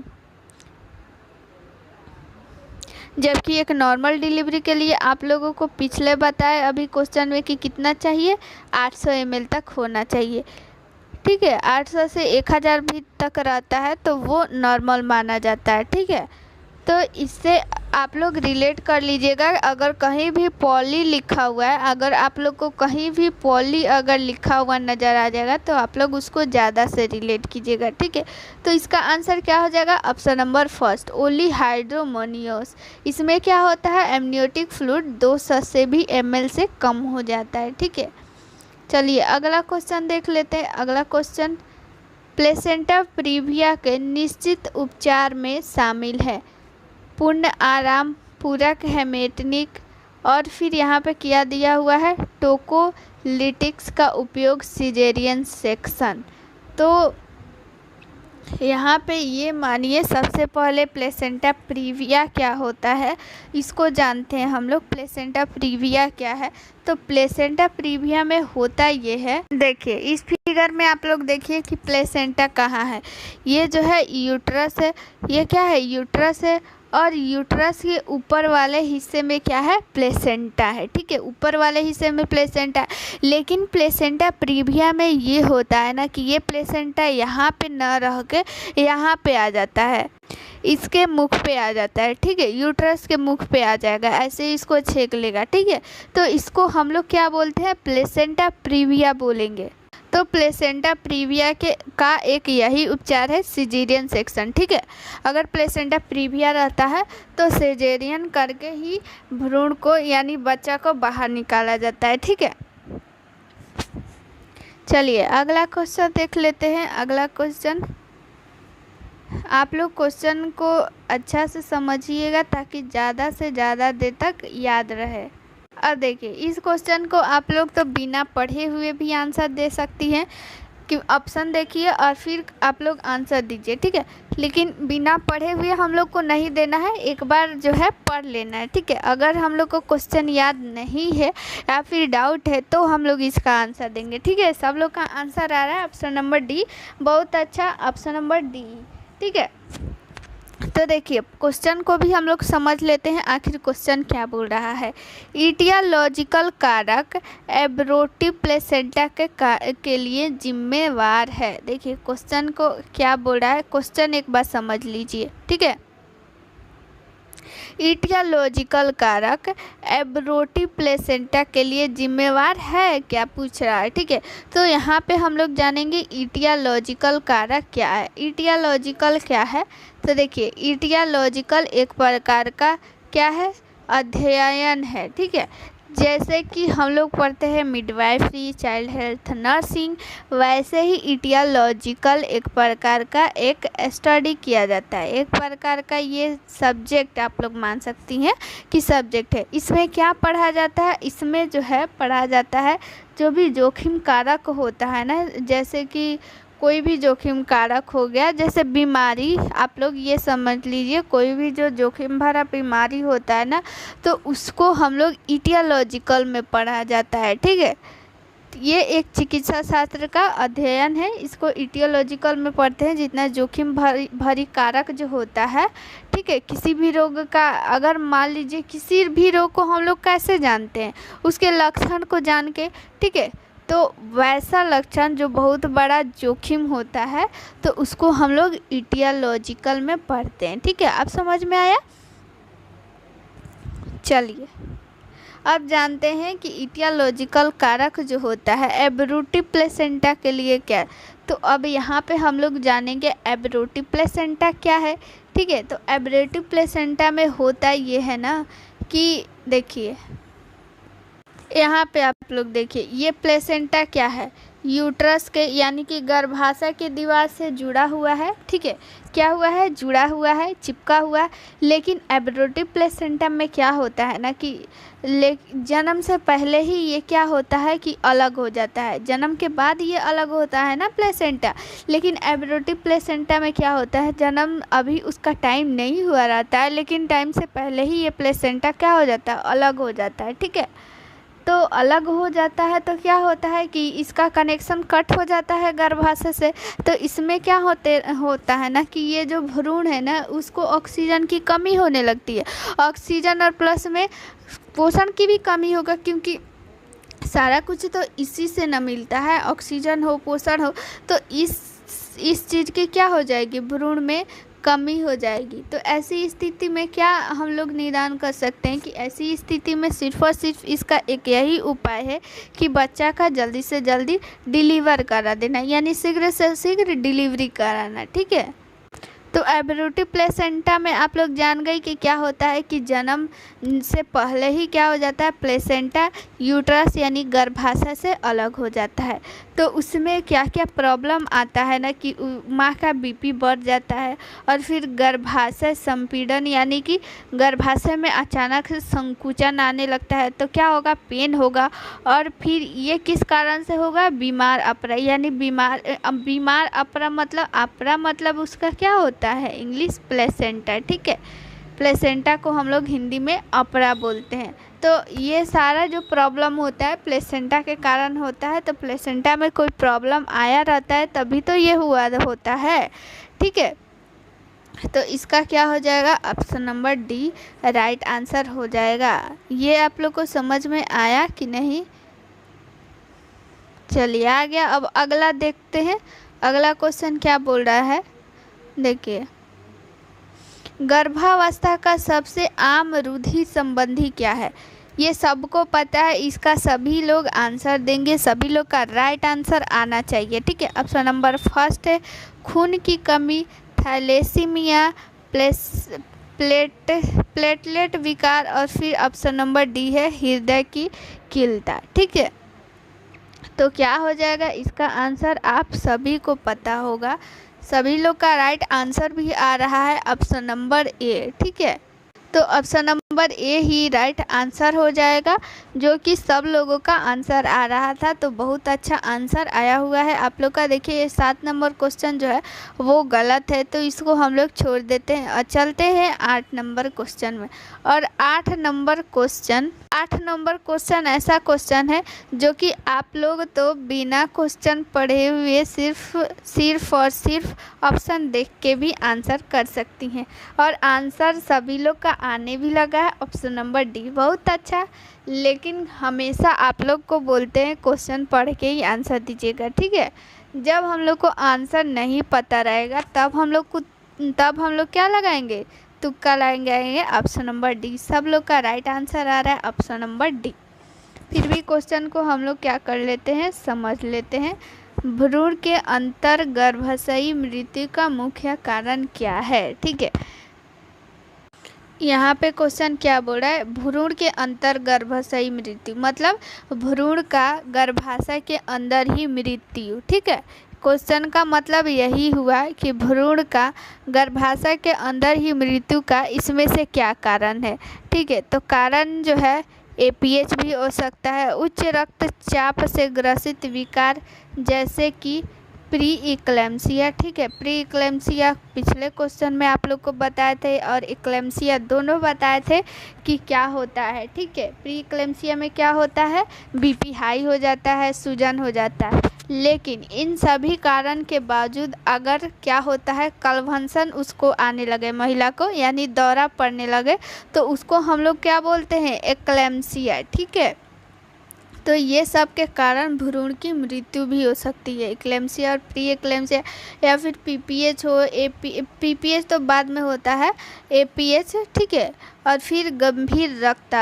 जबकि एक नॉर्मल डिलीवरी के लिए आप लोगों को पिछले बताए अभी क्वेश्चन में कि कितना चाहिए, 800 ml तक होना चाहिए। ठीक है, 800 से 1000 भी तक रहता है तो वो नॉर्मल माना जाता है। ठीक है, तो इससे आप लोग रिलेट कर लीजिएगा। अगर कहीं भी पॉली लिखा हुआ है, अगर आप लोग को कहीं भी पॉली अगर लिखा हुआ नज़र आ जाएगा तो आप लोग उसको ज़्यादा से रिलेट कीजिएगा। ठीक है, तो इसका आंसर क्या हो जाएगा, ऑप्शन नंबर फर्स्ट ओलिहाइड्रोमोनियस। इसमें क्या होता है, एमनियोटिक फ्लूइड 200 से भी ml से कम हो जाता है। ठीक है, चलिए अगला क्वेश्चन देख लेते हैं। अगला क्वेश्चन प्लेसेंटा प्रीविया के निश्चित उपचार में शामिल है। पूर्ण आराम, पूरक हेमेटनिक, और फिर यहाँ पे क्या दिया हुआ है, टोकोलिटिक्स का उपयोग, सिजेरियन सेक्शन। तो यहाँ पे ये मानिए सबसे पहले प्लेसेंटा प्रीविया क्या होता है इसको जानते हैं हम लोग। प्लेसेंटा प्रीविया क्या है, तो प्लेसेंटा प्रीविया में होता ये है, देखिए इस फिगर में आप लोग देखिए कि प्लेसेंटा कहाँ है। ये जो है यूट्रस है, ये क्या है, यूट्रस है, और यूट्रस के ऊपर वाले हिस्से में क्या है, प्लेसेंटा है। ठीक है, ऊपर वाले हिस्से में प्लेसेंटा है। लेकिन प्लेसेंटा प्रीविया में ये होता है ना कि ये प्लेसेंटा यहाँ पे न रह के यहाँ पे आ जाता है, इसके मुख पे आ जाता है। ठीक है, यूट्रस के मुख पे आ जाएगा, ऐसे इसको छेक लेगा। ठीक है, तो इसको हम लोग क्या बोलते हैं, प्लेसेंटा प्रीविया बोलेंगे। तो प्लेसेंटा प्रीविया का एक यही उपचार है, सिजेरियन सेक्शन। ठीक है, अगर प्लेसेंटा प्रीविया रहता है तो सिजेरियन करके ही भ्रूण को यानी बच्चा को बाहर निकाला जाता है। ठीक है, चलिए अगला क्वेश्चन देख लेते हैं। अगला क्वेश्चन, आप लोग क्वेश्चन को अच्छा से समझिएगा ताकि ज़्यादा से ज़्यादा देर तक याद रहे। अब देखिए, इस क्वेश्चन को आप लोग तो बिना पढ़े हुए भी आंसर दे सकती हैं कि ऑप्शन देखिए और फिर आप लोग आंसर दीजिए। ठीक है, लेकिन बिना पढ़े हुए हम लोग को नहीं देना है, एक बार जो है पढ़ लेना है। ठीक है, अगर हम लोग को क्वेश्चन याद नहीं है या फिर डाउट है तो हम लोग इसका आंसर देंगे। ठीक है, सब लोग का आंसर आ रहा है ऑप्शन नंबर डी। बहुत अच्छा, ऑप्शन नंबर डी। ठीक है, तो देखिए क्वेश्चन को भी हम लोग समझ लेते हैं आखिर क्वेश्चन क्या बोल रहा है। ईटियोलॉजिकल कारक एब्रोटिव प्लेसेंटा के लिए जिम्मेवार है। देखिए क्वेश्चन को क्या बोल रहा है, क्वेश्चन एक बार समझ लीजिए। ठीक है, ईटियोलॉजिकल कारक एब्रोटिव प्लेसेंटा के लिए जिम्मेवार है, क्या पूछ रहा है। ठीक है, तो यहाँ पे हम लोग जानेंगे ईटियोलॉजिकल कारक क्या है। ईटियोलॉजिकल क्या है, तो देखिए ईटियोलॉजिकल एक प्रकार का क्या है, अध्ययन है। ठीक है, जैसे कि हम लोग पढ़ते हैं मिडवाइफरी, चाइल्ड हेल्थ, नर्सिंग, वैसे ही ईटियोलॉजिकल एक प्रकार का एक स्टडी किया जाता है, एक प्रकार का ये सब्जेक्ट आप लोग मान सकती हैं कि सब्जेक्ट है। इसमें क्या पढ़ा जाता है, इसमें जो है पढ़ा जाता है जो भी जोखिम कारक होता है ना, जैसे कि कोई भी जोखिम कारक हो गया, जैसे बीमारी, आप लोग ये समझ लीजिए कोई भी जो जोखिम भरा बीमारी होता है ना तो उसको हम लोग ईटियोलॉजिकल में पढ़ा जाता है। ठीक है, ये एक चिकित्सा शास्त्र का अध्ययन है, इसको ईटियोलॉजिकल में पढ़ते हैं। जितना जोखिम भरी कारक जो होता है, ठीक है, किसी भी रोग का, अगर मान लीजिए किसी भी रोग को हम लोग कैसे जानते हैं, उसके लक्षण को जान के। ठीक है, तो वैसा लक्षण जो बहुत बड़ा जोखिम होता है तो उसको हम लोग ईटियोलॉजिकल में पढ़ते हैं। ठीक है, आप समझ में आया। चलिए अब जानते हैं कि ईटियोलॉजिकल कारक जो होता है एब्रोटिव प्लेसेंटा के लिए क्या है। तो अब यहाँ पे हम लोग जानेंगे एब्रोटिव प्लेसेंटा क्या है। ठीक है, तो एब्रोटिव प्लेसेंटा में होता ये है ना कि देखिए यहाँ पे आप लोग देखिए, ये प्लेसेंटा क्या है, यूट्रस के यानी कि गर्भाशय के दीवार से जुड़ा हुआ है। ठीक है, क्या हुआ है, जुड़ा हुआ है, चिपका हुआ है। लेकिन एब्रोटिव प्लेसेंटा में क्या होता है ना कि जन्म से पहले ही ये क्या होता है कि अलग हो जाता है, जन्म के बाद ये अलग होता है ना प्लेसेंटा। लेकिन एब्रोटिव प्लेसेंटा में क्या होता है, जन्म अभी उसका टाइम नहीं हुआ रहता है, लेकिन टाइम से पहले ही ये प्लेसेंटा क्या हो जाता है, अलग हो जाता है। ठीक है, तो अलग हो जाता है तो क्या होता है कि इसका कनेक्शन कट हो जाता है गर्भाशय से। तो इसमें क्या होता है ना कि ये जो भ्रूण है ना उसको ऑक्सीजन की कमी होने लगती है। ऑक्सीजन और प्लस में पोषण की भी कमी होगा, क्योंकि सारा कुछ तो इसी से न मिलता है, ऑक्सीजन हो, पोषण हो, तो इस चीज़ की क्या हो जाएगी, भ्रूण में कमी हो जाएगी। तो ऐसी स्थिति में क्या हम लोग निदान कर सकते हैं कि ऐसी स्थिति में सिर्फ और सिर्फ इसका एक यही उपाय है कि बच्चा का जल्दी से जल्दी डिलीवर करा देना, यानी शीघ्र से शीघ्र डिलीवरी कराना। ठीक है, तो एब्रोटिव प्लेसेंटा में आप लोग जान गए कि क्या होता है कि जन्म से पहले ही क्या हो जाता है, प्लेसेंटा यूट्रस यानी गर्भाशय से अलग हो जाता है। तो उसमें क्या क्या प्रॉब्लम आता है ना कि माँ का बीपी बढ़ जाता है, और फिर गर्भाशय संपीड़न यानी कि गर्भाशय में अचानक से संकुचन आने लगता है। तो क्या होगा, पेन होगा, और फिर ये किस कारण से होगा, बीमार अपरा, यानी बीमार अपरा मतलब उसका क्या होता है, इंग्लिश प्लेसेंटा। ठीक है, प्लेसेंटा को हम लोग हिंदी में अपरा बोलते हैं। तो ये सारा जो प्रॉब्लम होता है प्लेसेंटा के कारण होता है। तो प्लेसेंटा में कोई प्रॉब्लम आया रहता है तभी तो ये हुआ होता है। ठीक है, तो इसका क्या हो जाएगा, option number D right answer हो जाएगा। ये आप लोग को समझ में आया कि नहीं। चलिए आ गया, अब अगला देखते हैं। अगला क्वेश्चन क्या बोल रहा है, देखिए गर्भावस्था का सबसे आम रुधि संबंधी क्या है। ये सबको पता है, इसका सभी लोग आंसर देंगे, सभी लोग का राइट आंसर आना चाहिए। ठीक है, ऑप्शन नंबर फर्स्ट है खून की कमी, थैलेसीमिया, प्लेटलेट विकार, और फिर ऑप्शन नंबर डी है हृदय की कीलता। ठीक है, तो क्या हो जाएगा इसका आंसर, आप सभी को पता होगा, सभी लोग का राइट आंसर भी आ रहा है ऑप्शन नंबर ए। ठीक है, तो option number A he right answer हो जाएगा, जो कि सब लोगों का आंसर आ रहा था। तो बहुत अच्छा आंसर आया हुआ है आप लोग का। देखिए ये 7 नंबर क्वेश्चन जो है वो गलत है, तो इसको हम लोग छोड़ देते हैं और चलते हैं 8 नंबर क्वेश्चन में। और 8 नंबर क्वेश्चन ऐसा क्वेश्चन है जो कि आप लोग तो बिना क्वेश्चन पढ़े हुए सिर्फ और सिर्फ ऑप्शन देख के भी आंसर कर सकती हैं, और आंसर सभी लोग का आने भी लगा है ऑप्शन नंबर डी। बहुत अच्छा, लेकिन हमेशा आप लोग को बोलते हैं क्वेश्चन पढ़ के ही आंसर दीजिएगा। ठीक है, जब हम लोग को आंसर नहीं पता रहेगा तब हम लोग क्या लगाएंगे, तुक्का लगाएंगे ऑप्शन नंबर डी। सब लोग का राइट आंसर आ रहा है ऑप्शन नंबर डी। फिर भी क्वेश्चन को हम लोग क्या कर लेते हैं, समझ लेते हैं। भ्रूण के अंतर गर्भाशयी मृत्यु का मुख्य कारण क्या है। ठीक है, यहाँ पे क्वेश्चन क्या बोल रहा है, भ्रूण के अंतर गर्भाशयी मृत्यु, मतलब भ्रूण का गर्भाशय के अंदर ही मृत्यु। ठीक है, क्वेश्चन का मतलब यही हुआ कि भ्रूण का गर्भाशय के अंदर ही मृत्यु का इसमें से क्या कारण है। ठीक है, तो कारण जो है एपीएच भी हो सकता है, उच्च रक्तचाप से ग्रसित विकार जैसे कि प्री इक्लेम्सिया। ठीक है, प्री इक्लेम्सिया पिछले क्वेश्चन में आप लोग को बताए थे, और इक्लेम्सिया दोनों बताए थे कि क्या होता है। ठीक है, प्री इक्लेम्सिया में क्या होता है, बीपी हाई हो जाता है, सूजन हो जाता है। लेकिन इन सभी कारण के बावजूद अगर क्या होता है, कन्वल्सन उसको आने लगे महिला को, यानी दौरा पड़ने लगे, तो उसको हम लोग क्या बोलते हैं, एक्लेम्सिया। ठीक है, तो ये सब के कारण भ्रूण की मृत्यु भी हो सकती है, एक्लेम्सिया और प्री एक्लेम्सिया, या फिर पीपीएच हो, पीपीएच तो बाद में होता है, एपीएच। ठीक है, और फिर गंभीर रक्त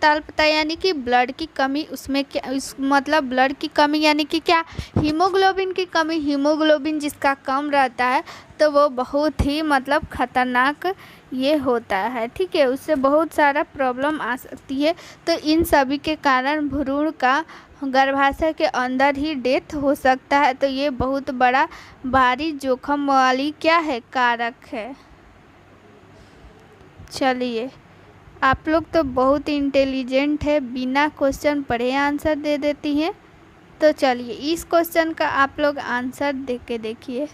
अल्पता यानी कि ब्लड की कमी, उसमें क्या मतलब ब्लड की कमी यानी कि क्या, हीमोग्लोबिन की कमी। हीमोग्लोबिन जिसका कम रहता है तो वो बहुत ही मतलब खतरनाक ये होता है। ठीक है, उससे बहुत सारा प्रॉब्लम आ सकती है। तो इन सभी के कारण भ्रूण का गर्भाशय के अंदर ही डेथ हो सकता है। तो ये बहुत बड़ा भारी जोखिम वाली क्या है, कारक है। चलिए, आप लोग तो बहुत इंटेलिजेंट है, बिना क्वेश्चन पढ़े आंसर दे देती हैं। तो चलिए इस क्वेश्चन का आप लोग आंसर देख के देखिए।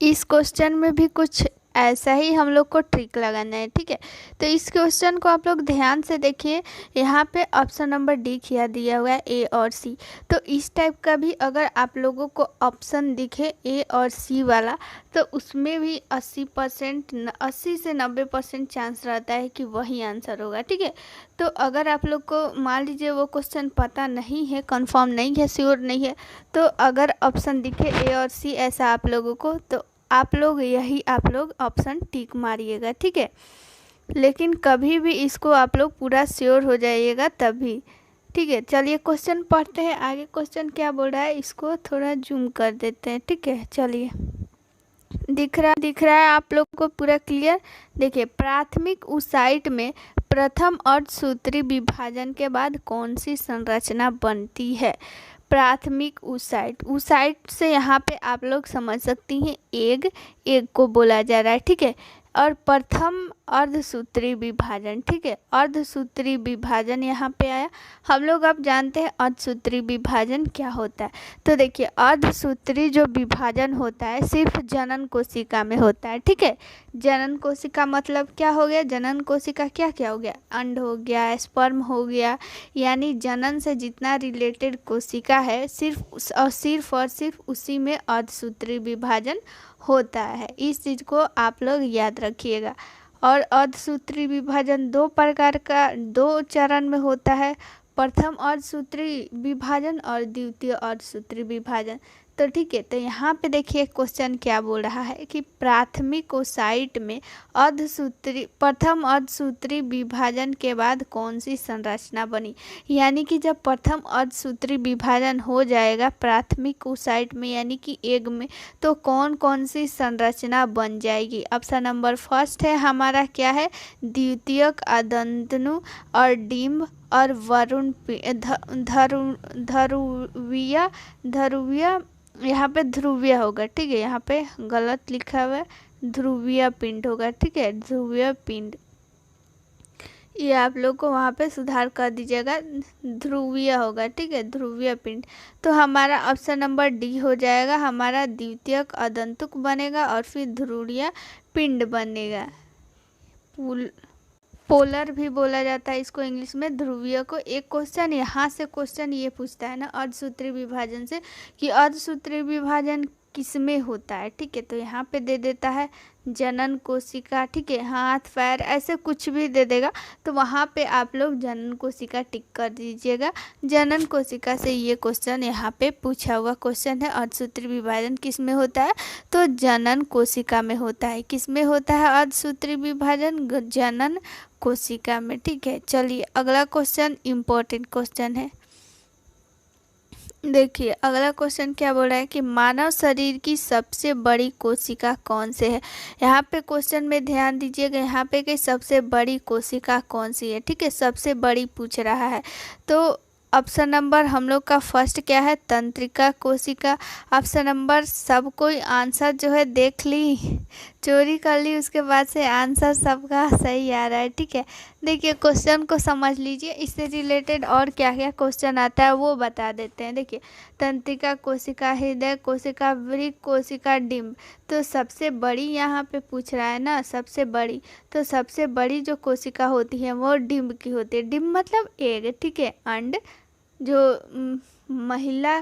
इस क्वेश्चन में भी कुछ ऐसा ही हम लोग को ट्रिक लगाना है। ठीक है, तो इस क्वेश्चन को आप लोग ध्यान से देखिए। यहाँ पे ऑप्शन नंबर डी किया दिया हुआ है, ए और सी। तो इस टाइप का भी अगर आप लोगों को ऑप्शन दिखे ए और सी वाला, तो उसमें भी 80 से 90% चांस रहता है कि वही आंसर होगा। ठीक है, तो अगर आप लोग को मान लीजिए वो क्वेश्चन पता नहीं है, कंफर्म नहीं है, श्योर नहीं है, तो अगर ऑप्शन दिखे ए और सी ऐसा आप लोगों को, तो आप लोग ऑप्शन टिक मारिएगा। ठीक है, लेकिन कभी भी इसको आप लोग पूरा श्योर हो जाइएगा तभी। ठीक है, चलिए क्वेश्चन पढ़ते हैं आगे। क्वेश्चन क्या बोल रहा है, इसको थोड़ा जूम कर देते हैं। ठीक है, चलिए, दिख रहा है आप लोग को पूरा क्लियर। देखिए, प्राथमिक ऊसाइट में प्रथम अर्धसूत्री विभाजन के बाद कौन सी संरचना बनती है। प्राथमिक ऊसाइट से यहाँ पे आप लोग समझ सकती हैं एग को बोला जा रहा है। ठीक है, और प्रथम अर्धसूत्री विभाजन। ठीक है, अर्धसूत्री विभाजन यहाँ पे आया। हम लोग अब जानते हैं अर्धसूत्री विभाजन क्या होता है। तो देखिए, अर्धसूत्री जो विभाजन होता है सिर्फ जनन कोशिका में होता है। ठीक है, जनन कोशिका मतलब क्या हो गया, जनन कोशिका क्या क्या हो गया, अंड हो गया, स्पर्म हो गया, यानी जनन से जितना रिलेटेड कोशिका है सिर्फ और सिर्फ उसी में अर्धसूत्री विभाजन होता है। इस चीज़ को आप लोग याद रखिएगा। और अर्धसूत्री विभाजन दो चरण में होता है, प्रथम अर्धसूत्री विभाजन और द्वितीय अर्धसूत्री विभाजन। तो ठीक है, तो यहाँ पे देखिए क्वेश्चन क्या बोल रहा है कि प्राथमिक ओसाइट में प्रथम अर्धसूत्री विभाजन के बाद कौन सी संरचना बनी। यानी कि जब प्रथम अर्धसूत्री विभाजन हो जाएगा प्राथमिक ओसाइट में यानी कि एग में, तो कौन कौन सी संरचना बन जाएगी। ऑप्शन नंबर फर्स्ट है हमारा क्या है, द्वितीयक, अदंतनु और डिम्ब और वरुण ध्रुवीय, यहाँ पे ध्रुवीय होगा, ठीक है, यहाँ पे गलत लिखा हुआ है, ध्रुवीय पिंड होगा, ठीक है, ध्रुवीय पिंड, ये आप लोग को वहाँ पे सुधार कर दीजिएगा, ध्रुवीय होगा, ठीक है, ध्रुवीय पिंड। तो हमारा ऑप्शन नंबर डी हो जाएगा, हमारा द्वितीयक अदंतुक बनेगा और फिर ध्रुवीय पिंड बनेगा। पोलर भी बोला जाता है इसको इंग्लिश में, ध्रुवीय को। एक क्वेश्चन यहाँ से क्वेश्चन ये पूछता है ना अर्धसूत्री विभाजन से कि अर्धसूत्री विभाजन किसमें होता है, ठीक है, तो यहाँ पे दे देता है जनन कोशिका, ठीक है, हाथ पैर ऐसे कुछ भी दे देगा, तो वहाँ पे आप लोग जनन कोशिका टिक कर दीजिएगा। जनन कोशिका से ये क्वेश्चन यहाँ पे पूछा हुआ क्वेश्चन है, अर्धसूत्री विभाजन किस में होता है, तो जनन कोशिका में होता है। किस में होता है अर्धसूत्री विभाजन, जनन कोशिका में, ठीक है। चलिए अगला क्वेश्चन इम्पोर्टेंट क्वेश्चन है। देखिए अगला क्वेश्चन क्या बोल रहा है कि मानव शरीर की सबसे बड़ी कोशिका कौन से है। यहाँ पे क्वेश्चन में ध्यान दीजिएगा, यहाँ पे कि सबसे बड़ी कोशिका कौन सी है, ठीक है, सबसे बड़ी पूछ रहा है। तो ऑप्शन नंबर हम लोग का फर्स्ट क्या है, तंत्रिका कोशिका। ऑप्शन नंबर सब कोई आंसर जो है देख ली, चोरी कर ली, उसके बाद से आंसर सबका सही आ रहा है, ठीक है। देखिए क्वेश्चन को समझ लीजिए, इससे रिलेटेड और क्या क्या क्वेश्चन आता है वो बता देते हैं। देखिए तंत्रिका कोशिका, हृदय कोशिका, वृक्क कोशिका, डिम्ब। तो सबसे बड़ी यहाँ पे पूछ रहा है ना, सबसे बड़ी, तो सबसे बड़ी जो कोशिका होती है वो डिम्ब की होती है। डिम्ब मतलब एग, ठीक है, अंड, जो महिला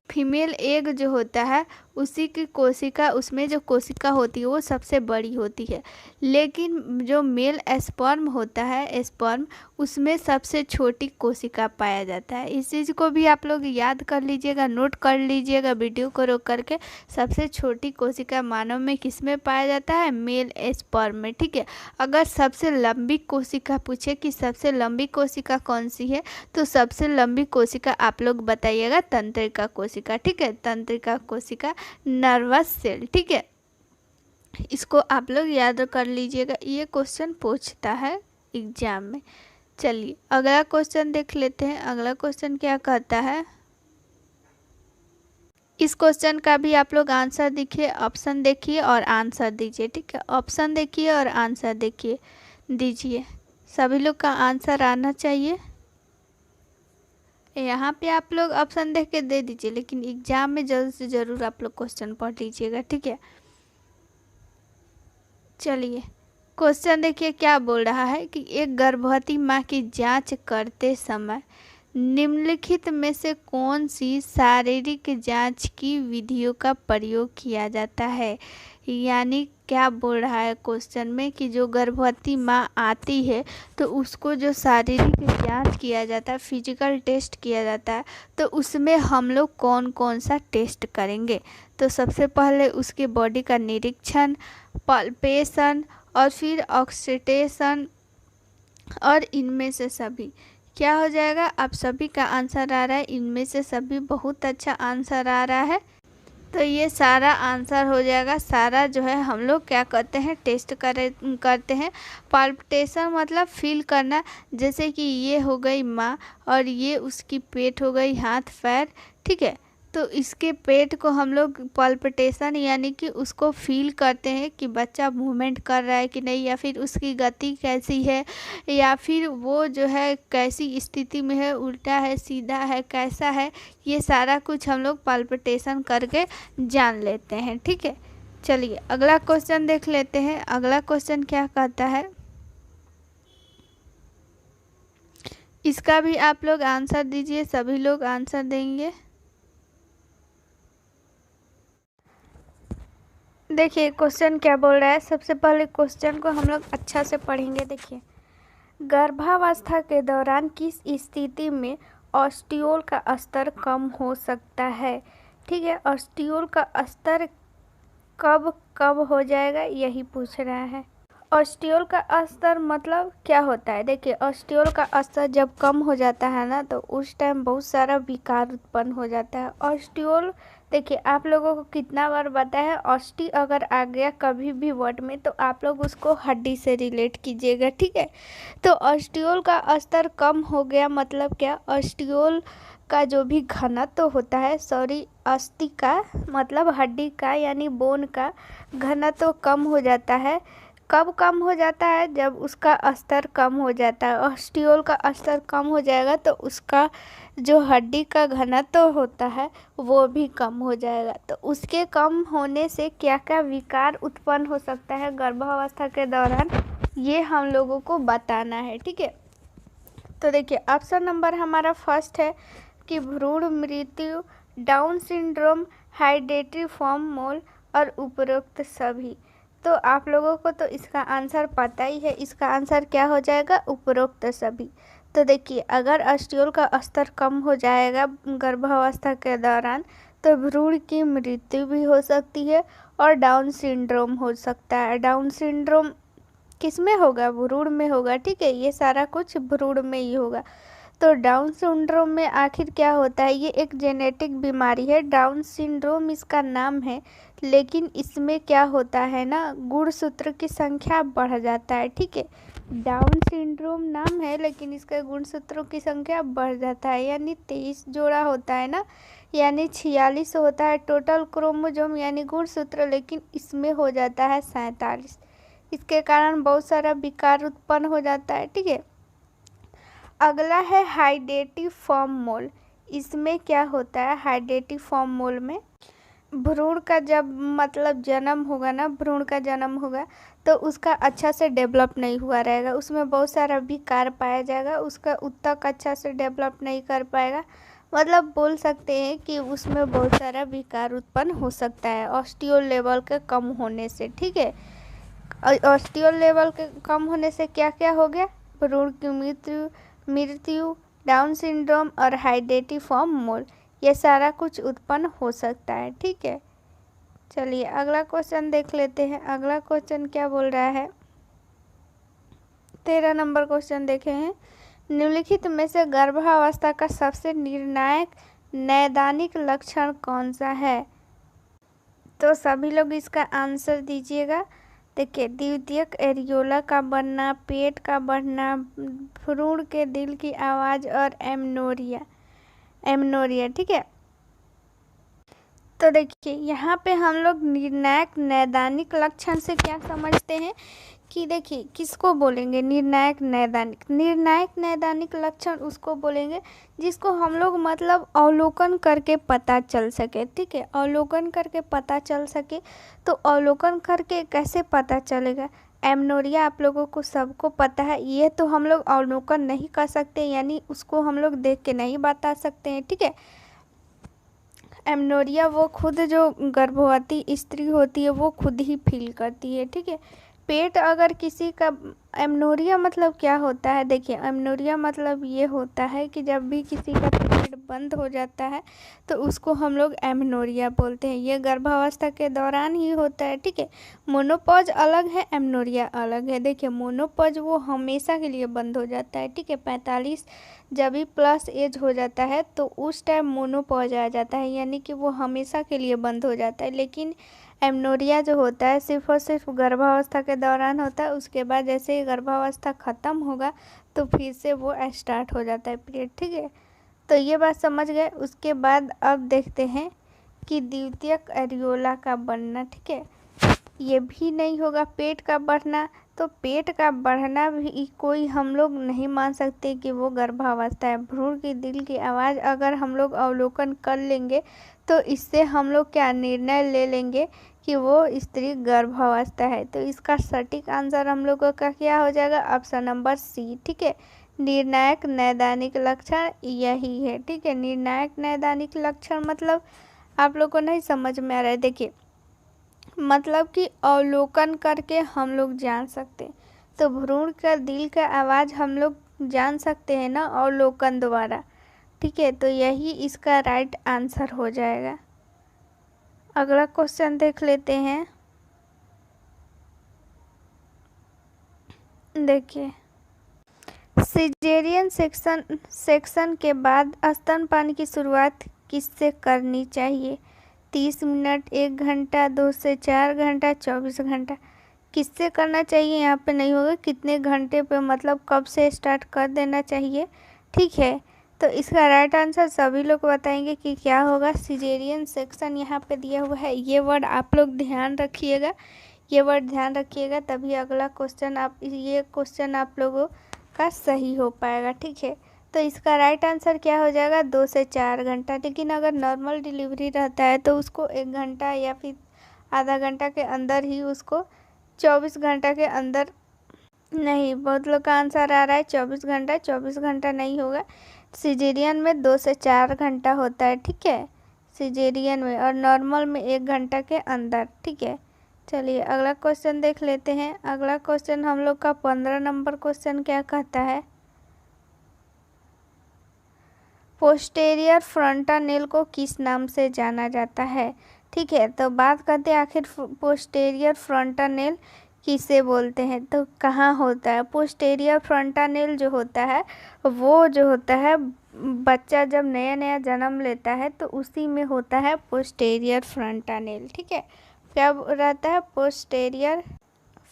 फीमेल एग जो होता है उसी की कोशिका, उसमें जो कोशिका होती है वो सबसे बड़ी होती है। लेकिन जो मेल स्पर्म होता है, स्पर्म, उसमें सबसे छोटी कोशिका पाया जाता है। इस चीज़ को भी आप लोग याद कर लीजिएगा, नोट कर लीजिएगा वीडियो को रोक करके। सबसे छोटी कोशिका मानव में किस में पाया जाता है, मेल स्पर्म में, ठीक है। अगर सबसे लंबी कोशिका पूछे कि सबसे लंबी कोशिका कौन सी है, तो सबसे लंबी कोशिका आप लोग बताइएगा तंत्रिका कोशिका, ठीक है, तंत्रिका कोशिका, नर्वस सेल, ठीक है। इसको आप लोग याद कर लीजिएगा, ये क्वेश्चन पूछता है एग्जाम में। चलिए अगला क्वेश्चन देख लेते हैं। अगला क्वेश्चन क्या कहता है, इस क्वेश्चन का भी आप लोग आंसर देखिए, ऑप्शन देखिए और आंसर दीजिए, ठीक है। ऑप्शन देखिए और आंसर देखिए, दीजिए, सभी लोग का आंसर आना चाहिए। यहाँ पे आप लोग ऑप्शन देख के दे दीजिए, लेकिन एग्जाम में जल्द से ज़रूर आप लोग क्वेश्चन पढ़ लीजिएगा, ठीक है। चलिए क्वेश्चन देखिए क्या बोल रहा है कि एक गर्भवती माँ की जांच करते समय निम्नलिखित में से कौन सी शारीरिक जांच की विधियों का प्रयोग किया जाता है। यानी क्या बोल रहा है क्वेश्चन में कि जो गर्भवती माँ आती है तो उसको जो शारीरिक जांच किया जाता है, फिजिकल टेस्ट किया जाता है, तो उसमें हम लोग कौन कौन सा टेस्ट करेंगे। तो सबसे पहले उसके बॉडी का निरीक्षण, पल्पेशन और फिर ऑक्सीटेशन, और इनमें से सभी क्या हो जाएगा। आप सभी का आंसर आ रहा है, इनमें से सभी, बहुत अच्छा आंसर आ रहा है। तो ये सारा आंसर हो जाएगा। सारा जो है हम लोग क्या करते हैं, टेस्ट करते हैं। पाल्पिटेशन मतलब फील करना, जैसे कि ये हो गई माँ और ये उसकी पेट हो गई, हाथ पैर, ठीक है। तो इसके पेट को हम लोग पल्पिटेशन यानी कि उसको फील करते हैं कि बच्चा मूवमेंट कर रहा है कि नहीं, या फिर उसकी गति कैसी है, या फिर वो जो है कैसी स्थिति में है, उल्टा है, सीधा है, कैसा है, ये सारा कुछ हम लोग पल्पिटेशन करके जान लेते हैं, ठीक है। चलिए अगला क्वेश्चन देख लेते हैं। अगला क्वेश्चन क्या कहता है, इसका भी आप लोग आंसर दीजिए, सभी लोग आंसर देंगे। देखिए क्वेश्चन क्या बोल रहा है। सबसे पहले क्वेश्चन को हम लोग अच्छा से पढ़ेंगे। देखिए, गर्भावस्था के दौरान किस स्थिति में ऑस्टियोल का स्तर कम हो सकता है। ठीक है, ऑस्टियोल का स्तर कब कब हो जाएगा यही पूछ रहा है। ऑस्टियोल का स्तर मतलब क्या होता है? देखिए, ऑस्टियोल का स्तर जब कम हो जाता है ना तो उस टाइम बहुत सारा विकार उत्पन्न हो जाता है। ऑस्टियोल, देखिए आप लोगों को कितना बार बताया है, ऑस्टी अगर आ गया कभी भी वर्ड में तो आप लोग उसको हड्डी से रिलेट कीजिएगा। ठीक है, तो ऑस्टियोल का स्तर कम हो गया मतलब क्या? ऑस्टियोल का जो भी घनत्व होता है, सॉरी, अस्थि का मतलब हड्डी का यानी बोन का घनत्व कम हो जाता है। कब कम हो जाता है? जब उसका स्तर कम हो जाता है। ऑस्टियोल का स्तर कम हो जाएगा तो उसका जो हड्डी का घनत्व होता है वो भी कम हो जाएगा। तो उसके कम होने से क्या क्या विकार उत्पन्न हो सकता है गर्भावस्था के दौरान, ये हम लोगों को बताना है। ठीक है, तो देखिए ऑप्शन नंबर हमारा फर्स्ट है कि भ्रूण मृत्यु, डाउन सिंड्रोम, हाइड्रेटरी फॉर्म मोल और उपरोक्त सभी। तो आप लोगों को तो इसका आंसर पता ही है, इसका आंसर क्या हो जाएगा? उपरोक्त सभी। तो देखिए, अगर ऑस्टियोल का स्तर कम हो जाएगा गर्भावस्था के दौरान तो भ्रूण की मृत्यु भी हो सकती है और डाउन सिंड्रोम हो सकता है। डाउन सिंड्रोम किस में होगा? भ्रूण में होगा। ठीक है, ये सारा कुछ भ्रूण में ही होगा। तो डाउन सिंड्रोम में आखिर क्या होता है? ये एक जेनेटिक बीमारी है, डाउन सिंड्रोम इसका नाम है, लेकिन इसमें क्या होता है ना, गुणसूत्र की संख्या बढ़ जाता है। ठीक है, डाउन सिंड्रोम नाम है लेकिन इसका गुणसूत्रों की संख्या बढ़ जाता है, यानी 23 जोड़ा होता है ना, यानी 46 होता है टोटल क्रोमोसोम यानी गुणसूत्र, लेकिन इसमें हो जाता है 47। इसके कारण बहुत सारा विकार उत्पन्न हो जाता है। ठीक है, अगला है हाइड्रेटिव फॉर्म मोल। इसमें क्या होता है? हाइड्रेटिव फॉर्म मोल में भ्रूण का जब मतलब जन्म होगा ना, भ्रूण का जन्म होगा तो उसका अच्छा से डेवलप नहीं हुआ रहेगा, उसमें बहुत सारा विकार पाया जाएगा, उसका उत्तक अच्छा से डेवलप नहीं कर पाएगा। मतलब बोल सकते हैं कि उसमें बहुत सारा विकार उत्पन्न हो सकता है ऑस्टियोल लेवल के कम होने से। ठीक है, ऑस्टियोल लेवल के कम होने से क्या क्या हो गया? भ्रूण की मृत्यु, डाउन सिंड्रोम और हाइड्रेटिव फॉर्म मोल, ये सारा कुछ उत्पन्न हो सकता है। ठीक है, चलिए अगला क्वेश्चन देख लेते हैं। अगला क्वेश्चन क्या बोल रहा है? 13 नंबर क्वेश्चन देखे हैं। निम्नलिखित में से गर्भावस्था का सबसे निर्णायक नैदानिक लक्षण कौन सा है? तो सभी लोग इसका आंसर दीजिएगा। देखिए, द्वितीयक एरियोला का बनना, पेट का बढ़ना, भ्रूण के दिल की आवाज़ और एमनोरिया। ठीक है, तो देखिए यहाँ पे हम लोग निर्णायक नैदानिक लक्षण से क्या समझते हैं कि देखिए किसको बोलेंगे निर्णायक नैदानिक लक्षण उसको बोलेंगे जिसको हम लोग मतलब अवलोकन करके पता चल सके। ठीक है, अवलोकन करके पता चल सके। तो अवलोकन करके कैसे पता चलेगा? एमनोरिया आप लोगों को सबको पता है, ये तो हम लोग अवलोकन नहीं कर सकते, यानी उसको हम लोग देख के नहीं बता सकते हैं। ठीक है, एमनोरिया वो खुद जो गर्भवती स्त्री होती है वो खुद ही फील करती है। ठीक है, पेट अगर किसी का, एमनोरिया मतलब क्या होता है? देखिए, एमनोरिया मतलब ये होता है कि जब भी किसी का पेट बंद हो जाता है तो उसको हम लोग एमनोरिया बोलते हैं। ये गर्भावस्था के दौरान ही होता है। ठीक है, मोनोपॉज अलग है, एमनोरिया अलग है। देखिए, मोनोपॉज वो हमेशा के लिए बंद हो जाता है। ठीक है, 45 जब भी प्लस एज हो जाता है तो उस टाइम मोनोपॉज आ जाता है, यानी कि वो हमेशा के लिए बंद हो जाता है। लेकिन एमनोरिया जो होता है सिर्फ और सिर्फ गर्भावस्था के दौरान होता है, उसके बाद जैसे ही गर्भावस्था ख़त्म होगा तो फिर से वो स्टार्ट हो जाता है पीरियड। ठीक है, तो ये बात समझ गए। उसके बाद अब देखते हैं कि द्वितीयक एरियोला का बनना। ठीक है, ये भी नहीं होगा। पेट का बढ़ना, तो पेट का बढ़ना भी कोई हम लोग नहीं मान सकते कि वो गर्भावस्था है। भ्रूण की दिल की आवाज़ अगर हम लोग अवलोकन कर लेंगे तो इससे हम लोग क्या निर्णय ले लेंगे कि वो स्त्री गर्भावस्था है। तो इसका सटीक आंसर हम लोगों का क्या हो जाएगा? Option number C. ठीक है, निर्णायक नैदानिक लक्षण यही है। ठीक है, निर्णायक नैदानिक लक्षण मतलब आप लोग को नहीं समझ में आ रहा है? देखिए, मतलब कि अवलोकन करके हम लोग जान सकते हैं। तो भ्रूण का दिल का आवाज़ हम लोग जान सकते हैं ना अवलोकन द्वारा। ठीक है, तो यही इसका राइट आंसर हो जाएगा। अगला क्वेश्चन देख लेते हैं। देखिए, सिजेरियन सेक्शन के बाद स्तनपान की शुरुआत किससे करनी चाहिए? 30 मिनट, 1 घंटा, 2 से 4 घंटा, 24 घंटा। किससे करना चाहिए यहाँ पे नहीं होगा, कितने घंटे पे, मतलब कब से स्टार्ट कर देना चाहिए। ठीक है, तो इसका राइट आंसर सभी लोग बताएंगे कि क्या होगा। सिजेरियन सेक्शन यहाँ पे दिया हुआ है, ये वर्ड आप लोग ध्यान रखिएगा, ये वर्ड ध्यान रखिएगा, तभी अगला क्वेश्चन ये क्वेश्चन आप लोगों का सही हो पाएगा। ठीक है, तो इसका राइट आंसर क्या हो जाएगा, 2 से 4 घंटा। लेकिन अगर नॉर्मल डिलीवरी रहता है तो उसको 1 घंटा या फिर आधा घंटा के अंदर ही, उसको 24 घंटा के अंदर नहीं। बहुत लोग का आंसर आ रहा है 24 घंटा, 24 घंटा नहीं होगा। सिजेरियन में 2 से 4 घंटा होता है। ठीक है, सिजेरियन में, और नॉर्मल में 1 घंटा के अंदर। ठीक है, चलिए अगला क्वेश्चन देख लेते हैं। अगला क्वेश्चन हम लोग का 15 नंबर क्वेश्चन क्या कहता है, पोस्टेरियर फ्रंटल नेल को किस नाम से जाना जाता है? ठीक है, तो बात करते हैं आखिर पोस्टेरियर फ्रंटल नेल किसे बोलते हैं, तो कहाँ होता है। पोस्टेरियर फ्रंटल नेल जो होता है, वो जो होता है बच्चा जब नया नया जन्म लेता है तो उसी में होता है पोस्टेरियर फ्रंटल नेल। ठीक है, क्या रहता है, पोस्टेरियर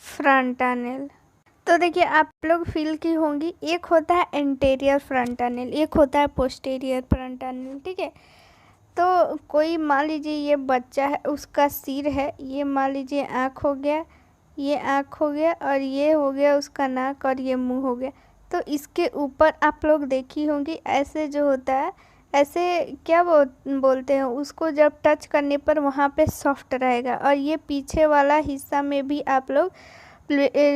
फ्रंटल नेल। तो देखिए आप लोग फील की होंगी, एक होता है एंटेरियर फ्रंटल नेल, एक होता है पोस्टेरियर फ्रंटल नेल। ठीक है, तो कोई मान लीजिए ये बच्चा है, उसका सिर है, ये मान लीजिए आँख हो गया, ये आँख हो गया, और ये हो गया उसका नाक, और ये मुंह हो गया। तो इसके ऊपर आप लोग देखी होंगी ऐसे जो होता है, ऐसे क्या बोलते हैं उसको, जब टच करने पर वहाँ पे सॉफ्ट रहेगा, और ये पीछे वाला हिस्सा में भी आप लोग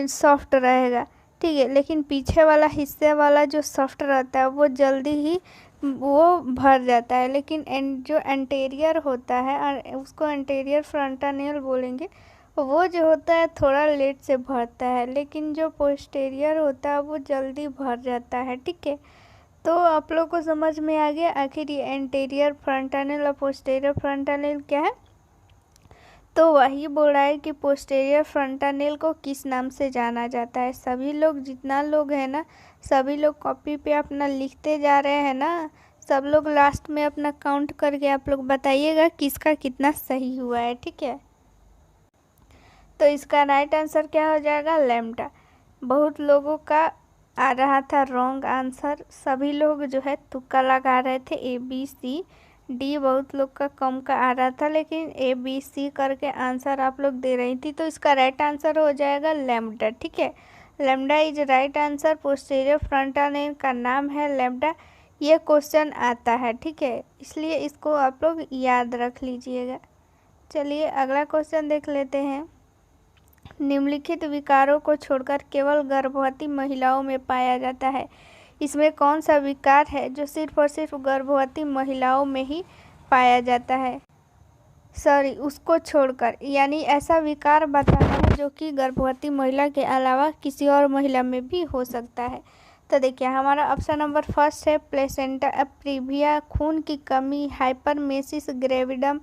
सॉफ्ट रहेगा। ठीक है, लेकिन पीछे वाला हिस्से वाला जो सॉफ्ट रहता है वो जल्दी ही वो भर जाता है। लेकिन जो एंटेरियर होता है, और उसको एंटेरियर फ्रंटल नेल बोलेंगे, वो जो होता है थोड़ा लेट से भरता है। लेकिन जो पोस्टेरियर होता है वो जल्दी भर जाता है। ठीक है, तो आप लोग को समझ में आ गया आखिर ये एंटेरियर फ्रंटल नेल और पोस्टेरियर फ्रंटल नेल क्या है। तो वही बोल रहा है कि पोस्टेरियर फ्रंटल नेल को किस नाम से जाना जाता है। सभी लोग, जितना लोग हैं ना, सभी लोग कॉपी पे अपना लिखते जा रहे हैं ना, सब लोग लास्ट में अपना काउंट करके आप लोग बताइएगा किसका कितना सही हुआ है। ठीक है, तो इसका राइट आंसर क्या हो जाएगा, लैम्डा। बहुत लोगों का आ रहा था रॉन्ग आंसर, सभी लोग जो है तुक्का लगा रहे थे, ABC D बहुत लोग का कम का आ रहा था, लेकिन ABC करके आंसर आप लोग दे रही थी। तो इसका राइट आंसर हो जाएगा लैम्डा। ठीक है, lambda is right answer. Posterior frontal nail का नाम है लैम्डा, ये क्वेश्चन आता है। ठीक है, इसलिए इसको आप लोग याद रख लीजिएगा। चलिए अगला क्वेश्चन देख लेते हैं। निम्नलिखित विकारों को छोड़कर केवल गर्भवती महिलाओं में पाया जाता है, इसमें कौन सा विकार है जो सिर्फ और सिर्फ गर्भवती महिलाओं में ही पाया जाता है? सॉरी, उसको छोड़कर, यानी ऐसा विकार बताना है जो कि गर्भवती महिला के अलावा किसी और महिला में भी हो सकता है। तो देखिए हमारा ऑप्शन नंबर फर्स्ट है प्लेसेंटा प्रीविया, खून की कमी, हाइपरमेसिस ग्रेविडम,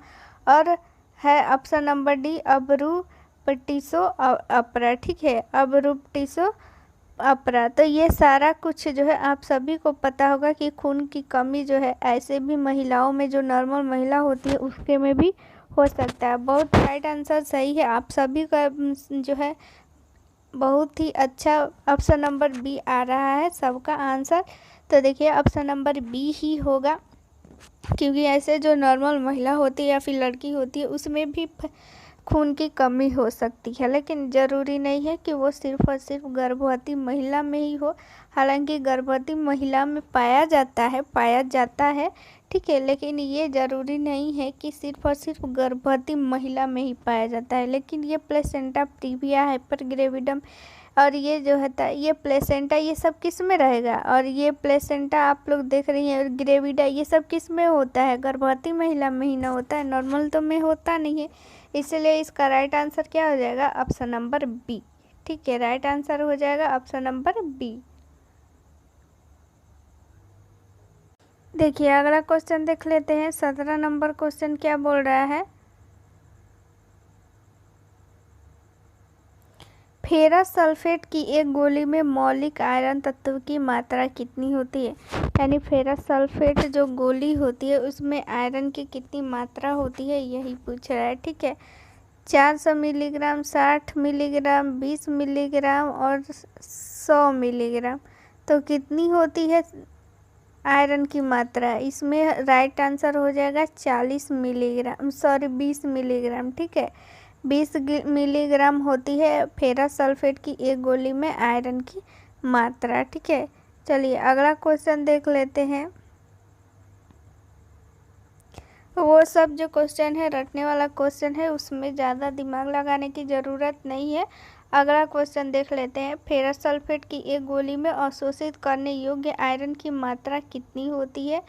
और है ऑप्शन नंबर डी अब्रूप्टिसो अपरा। ठीक है, अब्रूप्टिसो अपरा। तो ये सारा कुछ जो है आप सभी को पता होगा कि खून की कमी जो है ऐसे भी महिलाओं में, जो नॉर्मल महिला होती है उसके में भी हो सकता है। बहुत राइट आंसर सही है, आप सभी का जो है बहुत ही अच्छा ऑप्शन नंबर बी आ रहा है सबका आंसर। तो देखिए ऑप्शन नंबर बी ही होगा, क्योंकि ऐसे जो नॉर्मल महिला होती है या फिर लड़की होती है उसमें भी खून की कमी हो सकती है, लेकिन ज़रूरी नहीं है कि वो सिर्फ और सिर्फ गर्भवती महिला में ही हो। हालांकि गर्भवती महिला में पाया जाता है। ठीक है, लेकिन ये ज़रूरी नहीं है कि सिर्फ और सिर्फ गर्भवती महिला में ही पाया जाता है। लेकिन ये प्लेसेंटा प्रीविया, हाइपरग्रेविडम और ये जो होता है ये प्लेसेंटा, ये सब किस में रहेगा, और ये प्लेसेंटा आप लोग देख रही हैं, और ग्रेविडा, ये सब किस में होता है, गर्भवती महिला में ही ना होता है, नॉर्मल तो में होता नहीं है। इसलिए इसका राइट आंसर क्या हो जाएगा, ऑप्शन नंबर बी। ठीक है, राइट आंसर हो जाएगा ऑप्शन नंबर बी। देखिए अगला क्वेश्चन देख लेते हैं। 17 नंबर क्वेश्चन क्या बोल रहा है, फेरस सल्फेट की एक गोली में मौलिक आयरन तत्व की मात्रा कितनी होती है। यानी फेरस सल्फेट जो गोली होती है उसमें आयरन की कितनी मात्रा होती है, यही पूछ रहा है। ठीक है, 400 मिलीग्राम, 60 मिलीग्राम, 20 मिलीग्राम और 100 मिलीग्राम। तो कितनी होती है आयरन की मात्रा, इसमें राइट आंसर हो जाएगा 40 मिलीग्राम, सॉरी 20 मिलीग्राम। ठीक है, 20 मिलीग्राम होती है फेरस सल्फेट की एक गोली में आयरन की मात्रा। ठीक है, चलिए अगला क्वेश्चन देख लेते हैं। वो सब जो क्वेश्चन है रटने वाला क्वेश्चन है, उसमें ज़्यादा दिमाग लगाने की ज़रूरत नहीं है। अगला क्वेश्चन देख लेते हैं। फेरस सल्फेट की एक गोली में अवशोषित करने योग्य आयरन की मात्रा कितनी होती है।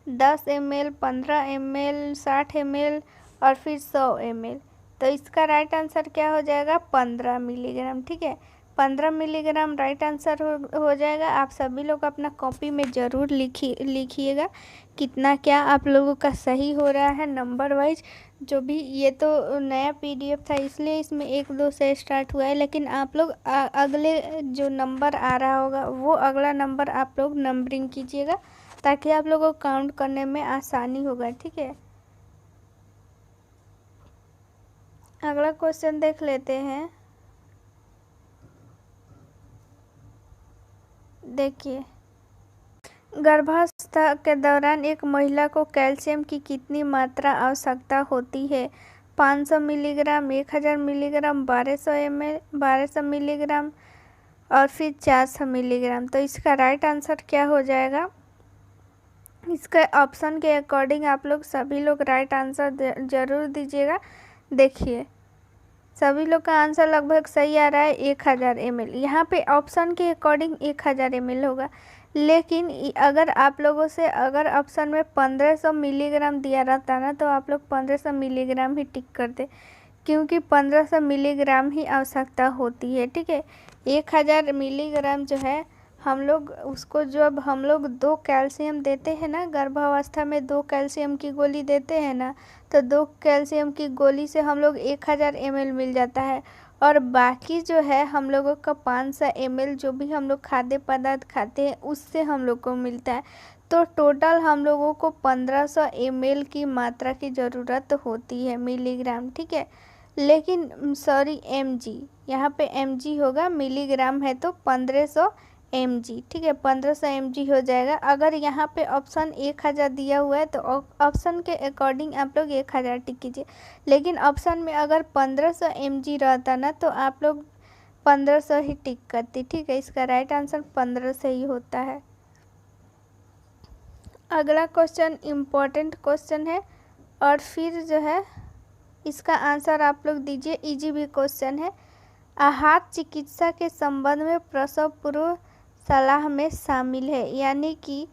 10 ml, 15 ml, 60 ml और फिर 100 ml। तो इसका राइट आंसर क्या हो जाएगा, 15 मिलीग्राम। ठीक है, 15 मिलीग्राम राइट आंसर हो जाएगा। आप सभी लोग अपना कॉपी में ज़रूर लिखिएगा कितना क्या आप लोगों का सही हो रहा है नंबर वाइज। जो भी, ये तो नया PDF था इसलिए इसमें 1-2 से स्टार्ट हुआ है, लेकिन आप लोग अगले जो नंबर आ रहा होगा वो अगला नंबर आप लोग नंबरिंग कीजिएगा ताकि आप लोगों को काउंट करने में आसानी होगा। ठीक है, अगला क्वेश्चन देख लेते हैं। देखिए, गर्भावस्था के दौरान एक महिला को कैल्शियम की कितनी मात्रा आवश्यकता होती है। 500 मिलीग्राम, 1000 मिलीग्राम, 1200 मिलीग्राम और फिर 400 मिलीग्राम। तो इसका राइट आंसर क्या हो जाएगा, इसका ऑप्शन के अकॉर्डिंग आप लोग सभी लोग राइट आंसर ज़रूर दीजिएगा। देखिए सभी लोग का आंसर लगभग सही आ रहा है, 1000 ml। यहाँ पे ऑप्शन के अकॉर्डिंग 1000 ml होगा, लेकिन अगर आप लोगों से अगर ऑप्शन में 1500 मिलीग्राम दिया रहता ना तो आप लोग 1500 मिलीग्राम ही टिक करते, क्योंकि 1500 मिलीग्राम ही आवश्यकता होती है। ठीक है, 1000 मिलीग्राम जो है हम लोग उसको, जब हम लोग 2 कैल्शियम देते हैं ना, गर्भावस्था में 2 कैल्शियम की गोली देते हैं ना, तो 2 कैल्शियम की गोली से हम लोग 1000 ml मिल जाता है। और बाकी जो है हम लोगों का 500 ml जो भी हम लोग खाद्य पदार्थ खाते हैं उससे हम लोग को मिलता है। तो टोटल हम लोगों को 1500 ml की मात्रा की ज़रूरत होती है, मिलीग्राम। ठीक है, लेकिन सॉरी mg, यहाँ पे mg होगा, मिलीग्राम है तो 1500 mg। ठीक है, 1500 mg हो जाएगा। अगर यहाँ पे ऑप्शन 1000 दिया हुआ है तो ऑप्शन के अकॉर्डिंग आप लोग 1000 टिक कीजिए, लेकिन ऑप्शन में अगर 1500 mg रहता ना तो आप लोग 1500 ही टिक करती। ठीक है, इसका राइट आंसर 1500 ही होता है। अगला क्वेश्चन इम्पोर्टेंट क्वेश्चन है और फिर जो है इसका आंसर आप लोग दीजिए, इजी भी क्वेश्चन है। आहार चिकित्सा के संबंध में प्रसव पूर्व सलाह में शामिल है। यानी कि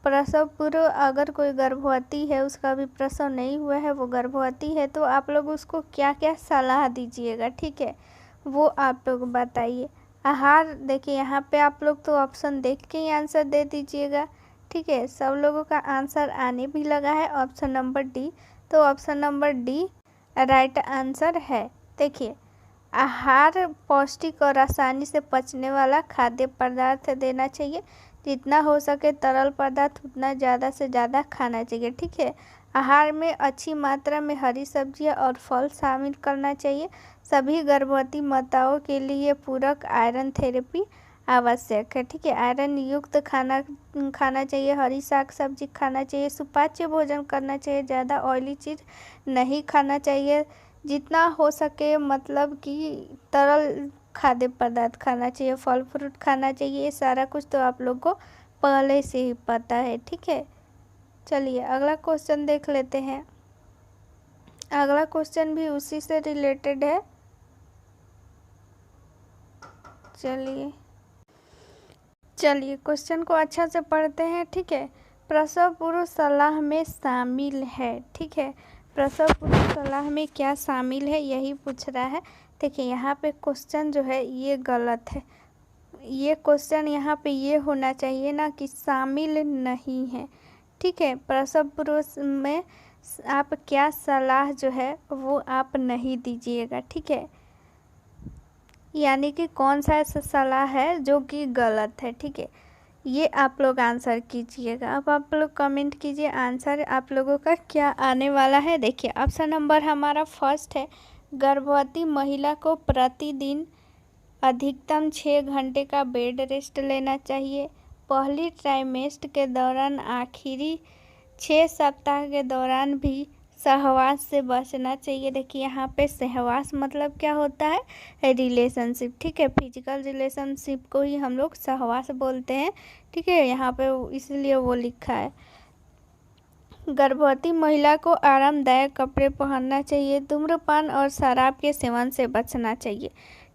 प्रसव पूर्व अगर कोई गर्भवती है, उसका भी प्रसव नहीं हुआ है, वो गर्भवती है, तो आप लोग उसको क्या क्या सलाह दीजिएगा। ठीक है, वो आप लोग बताइए। आहार, देखिए यहाँ पे आप लोग तो ऑप्शन देख के ही आंसर दे दीजिएगा। ठीक है, सब लोगों का आंसर आने भी लगा है, ऑप्शन नंबर डी। तो option number D right answer है। देखिए, आहार पौष्टिक और आसानी से पचने वाला खाद्य पदार्थ देना चाहिए। जितना हो सके तरल पदार्थ उतना ज़्यादा से ज़्यादा खाना चाहिए। ठीक है, आहार में अच्छी मात्रा में हरी सब्जियां और फल शामिल करना चाहिए। सभी गर्भवती माताओं के लिए पूरक आयरन थेरेपी आवश्यक है। ठीक है, आयरन युक्त खाना चाहिए, हरी साग सब्जी खाना चाहिए, सुपाच्य भोजन करना चाहिए, ज़्यादा ऑयली चीज़ नहीं खाना चाहिए। जितना हो सके मतलब कि तरल खाद्य पदार्थ खाना चाहिए, फल फ्रूट खाना चाहिए। ये सारा कुछ तो आप लोग को पहले से ही पता है। ठीक है, चलिए अगला क्वेश्चन देख लेते हैं। अगला क्वेश्चन भी उसी से रिलेटेड है। चलिए क्वेश्चन को अच्छा से पढ़ते हैं। ठीक है, प्रसव पूर्व सलाह में शामिल है। ठीक है, प्रसव पूर्व सलाह में क्या शामिल है यही पूछ रहा है। देखिए यहाँ पे क्वेश्चन जो है ये गलत है। ये क्वेश्चन यहाँ पे ये होना चाहिए ना कि शामिल नहीं है। ठीक है। प्रसव पूर्व में आप क्या सलाह जो है वो आप नहीं दीजिएगा, ठीक है। यानी कि कौन सा ऐसा सलाह है जो कि गलत है, ठीक है। ये आप लोग आंसर कीजिएगा। अब आप लोग कमेंट कीजिए आंसर आप लोगों का क्या आने वाला है। देखिए ऑप्शन नंबर हमारा फर्स्ट है, गर्भवती महिला को प्रतिदिन अधिकतम 6 घंटे का बेड रेस्ट लेना चाहिए। पहली ट्राइमेस्टर के दौरान आखिरी 6 सप्ताह के दौरान भी सहवास से बचना चाहिए। देखिए यहाँ पे सहवास मतलब क्या होता है, रिलेशनशिप, ठीक है। फिजिकल रिलेशनशिप को ही हम लोग सहवास बोलते हैं, ठीक है। यहाँ पे इसलिए वो लिखा है। गर्भवती महिला को आरामदायक कपड़े पहनना चाहिए। धूम्रपान और शराब के सेवन से बचना चाहिए,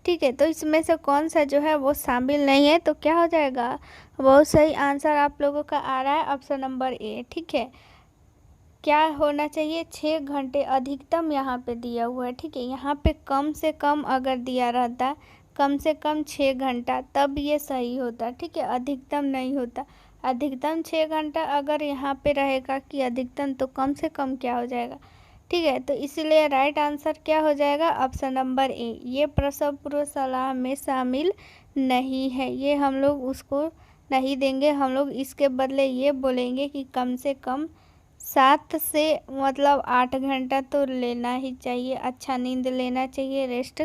ठीक है। तो इसमें से कौन सा जो है वो शामिल नहीं है, तो क्या हो जाएगा, बहुत सही आंसर आप लोगों का आ रहा है ऑप्शन नंबर ए, ठीक है। क्या होना चाहिए, 6 घंटे अधिकतम यहाँ पे दिया हुआ है, ठीक है। यहाँ पे कम से कम अगर दिया रहता कम से कम 6 घंटा तब ये सही होता, ठीक है। अधिकतम नहीं होता। अधिकतम 6 घंटा अगर यहाँ पे रहेगा कि अधिकतम, तो कम से कम क्या हो जाएगा, ठीक है। तो इसीलिए राइट आंसर क्या हो जाएगा, ऑप्शन नंबर ए। ये प्रसव पूर्व सलाह में शामिल नहीं है, ये हम लोग उसको नहीं देंगे। हम लोग इसके बदले ये बोलेंगे कि कम से कम 7 से मतलब 8 घंटा तो लेना ही चाहिए, अच्छा नींद लेना चाहिए, रेस्ट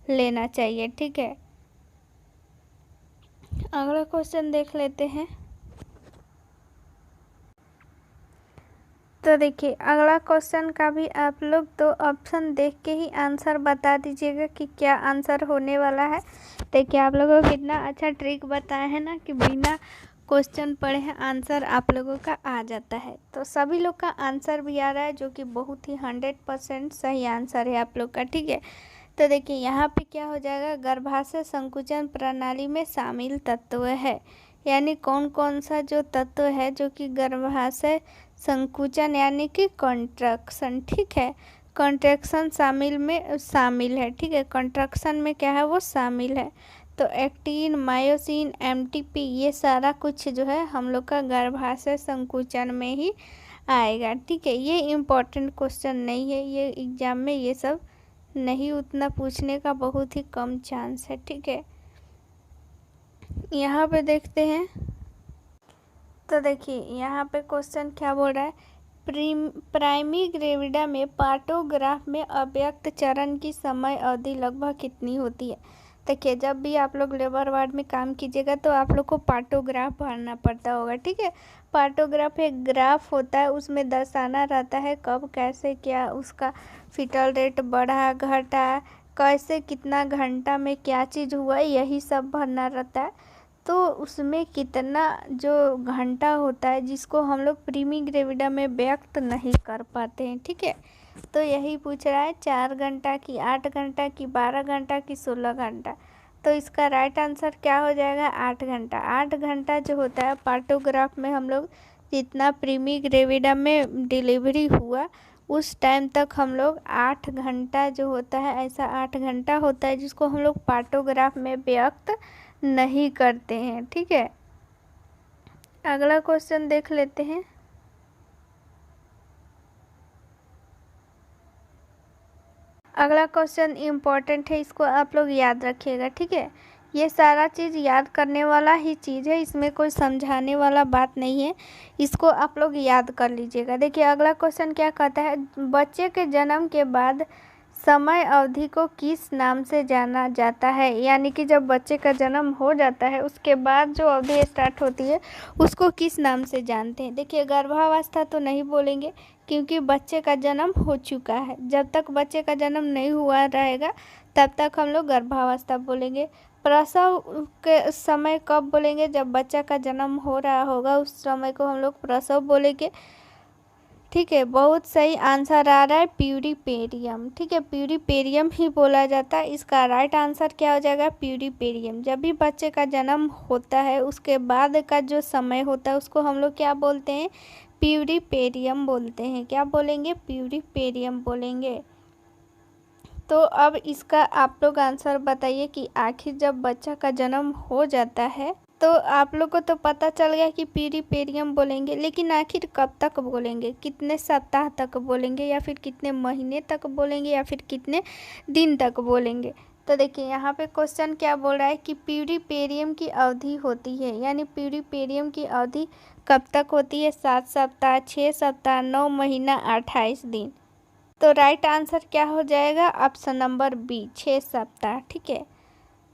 लेना चाहिए, ठीक है। अगला क्वेश्चन देख लेते हैं। तो देखिए अगला क्वेश्चन का भी आप लोग तो ऑप्शन देख के ही आंसर बता दीजिएगा कि क्या आंसर होने वाला है। देखिए आप लोगों को कितना अच्छा ट्रिक बताया है ना कि बिना क्वेश्चन पढ़े हैं आंसर आप लोगों का आ जाता है। तो सभी लोग का आंसर भी आ रहा है जो कि बहुत ही 100% सही आंसर है आप लोग का, ठीक है। तो देखिए यहाँ पे क्या हो जाएगा, गर्भाशय संकुचन प्रणाली में शामिल तत्व है। यानी कौन कौन सा जो तत्व है जो कि गर्भाशय संकुचन यानी कि कॉन्ट्रैक्शन, ठीक है। कॉन्ट्रैक्शन शामिल है, ठीक है। कॉन्ट्रैक्शन में क्या है वो शामिल है। तो एक्टिन, मायोसिन, एमटीपी ये सारा कुछ जो है हम लोग का गर्भाशय संकुचन में ही आएगा, ठीक है। ये इम्पोर्टेंट क्वेश्चन नहीं है, ये एग्जाम में ये सब नहीं उतना पूछने का बहुत ही कम चांस है, ठीक है। यहाँ पे देखते हैं। तो देखिए यहाँ पे क्वेश्चन क्या बोल रहा है, प्राइमी ग्रेविडा में पार्टोग्राफ में अव्यक्त चरण की समय अवधि लगभग कितनी होती है। देखिए जब भी आप लोग लेबर वार्ड में काम कीजिएगा तो आप लोग को पार्टोग्राफ भरना पड़ता होगा, ठीक है। पार्टोग्राफ एक ग्राफ होता है, उसमें दर्शाना रहता है कब कैसे क्या उसका फीटल रेट बढ़ा घटा, कैसे कितना घंटा में क्या चीज़ हुआ, यही सब भरना रहता है। तो उसमें कितना जो घंटा होता है जिसको हम लोग प्रीमी ग्रेविडा में व्यक्त नहीं कर पाते हैं, ठीक है। तो यही पूछ रहा है 4 घंटा की 8 घंटा की 12 घंटा की 16 घंटा। तो इसका राइट आंसर क्या हो जाएगा, 8 घंटा। 8 घंटा जो होता है पार्टोग्राफ में हम लोग जितना प्रीमी ग्रेविडा में डिलीवरी हुआ उस टाइम तक हम लोग 8 घंटा जो होता है, ऐसा 8 घंटा होता है जिसको हम लोग पार्टोग्राफ में व्यक्त नहीं करते हैं, ठीक है। अगला क्वेश्चन देख लेते हैं। अगला क्वेश्चन इम्पोर्टेंट है, इसको आप लोग याद रखिएगा, ठीक है। ये सारा चीज़ याद करने वाला ही चीज़ है, इसमें कोई समझाने वाला बात नहीं है, इसको आप लोग याद कर लीजिएगा। देखिए अगला क्वेश्चन क्या कहता है, बच्चे के जन्म के बाद समय अवधि को किस नाम से जाना जाता है। यानी कि जब बच्चे का जन्म हो जाता है उसके बाद जो अवधि स्टार्ट होती है उसको किस नाम से जानते हैं। देखिए गर्भावस्था तो नहीं बोलेंगे क्योंकि बच्चे का जन्म हो चुका है, जब तक बच्चे का जन्म नहीं हुआ रहेगा तब तक हम लोग गर्भावस्था बोलेंगे। प्रसव के समय कब बोलेंगे, जब बच्चा का जन्म हो रहा होगा उस समय को हम लोग प्रसव बोलेंगे, ठीक है। बहुत सही आंसर आ रहा है प्यूरिपेरियम, ठीक है। प्यूरिपेरियम ही बोला जाता है। इसका राइट आंसर क्या हो जाएगा, प्यूरिपेरियम। जब भी बच्चे का जन्म होता है उसके बाद का जो समय होता है उसको हम लोग क्या बोलते हैं, प्यूरिपेरियम बोलते हैं। क्या बोलेंगे, प्यूरिपेरियम बोलेंगे। तो अब इसका आप लोग आंसर बताइए कि आखिर जब बच्चा का जन्म हो जाता है तो आप लोग को तो पता चल गया कि पीरिपेडियम बोलेंगे, लेकिन आखिर कब तक बोलेंगे, कितने सप्ताह तक बोलेंगे, या फिर कितने महीने तक बोलेंगे, या फिर कितने दिन तक बोलेंगे। तो देखिए यहाँ पे क्वेश्चन क्या बोल रहा है कि पीरिपेडियम की अवधि होती है, यानी पीरिपेडियम की अवधि कब तक होती है, 7 सप्ताह, 6 सप्ताह, 9 महीना, 28 दिन। तो राइट आंसर क्या हो जाएगा, ऑप्शन नंबर बी, 6 सप्ताह। ठीक है,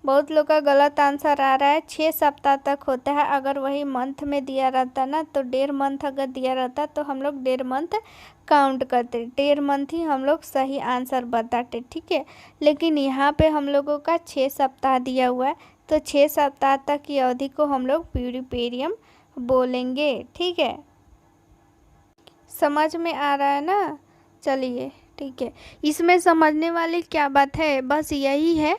बहुत लोग का गलत आंसर आ रहा है, 6 सप्ताह तक होता है। अगर वही मंथ में दिया रहता ना, तो 1.5 मंथ अगर दिया रहता तो हम लोग 1.5 मंथ काउंट करते, 1.5 मंथ ही हम लोग सही आंसर बताते। ठीक है, लेकिन यहाँ पे हम लोगों का 6 सप्ताह दिया हुआ है, तो 6 सप्ताह तक की अवधि को हम लोग पीरिपेडियम बोलेंगे। ठीक है, समझ में आ रहा है ना। चलिए ठीक है, इसमें समझने वाली क्या बात है, बस यही है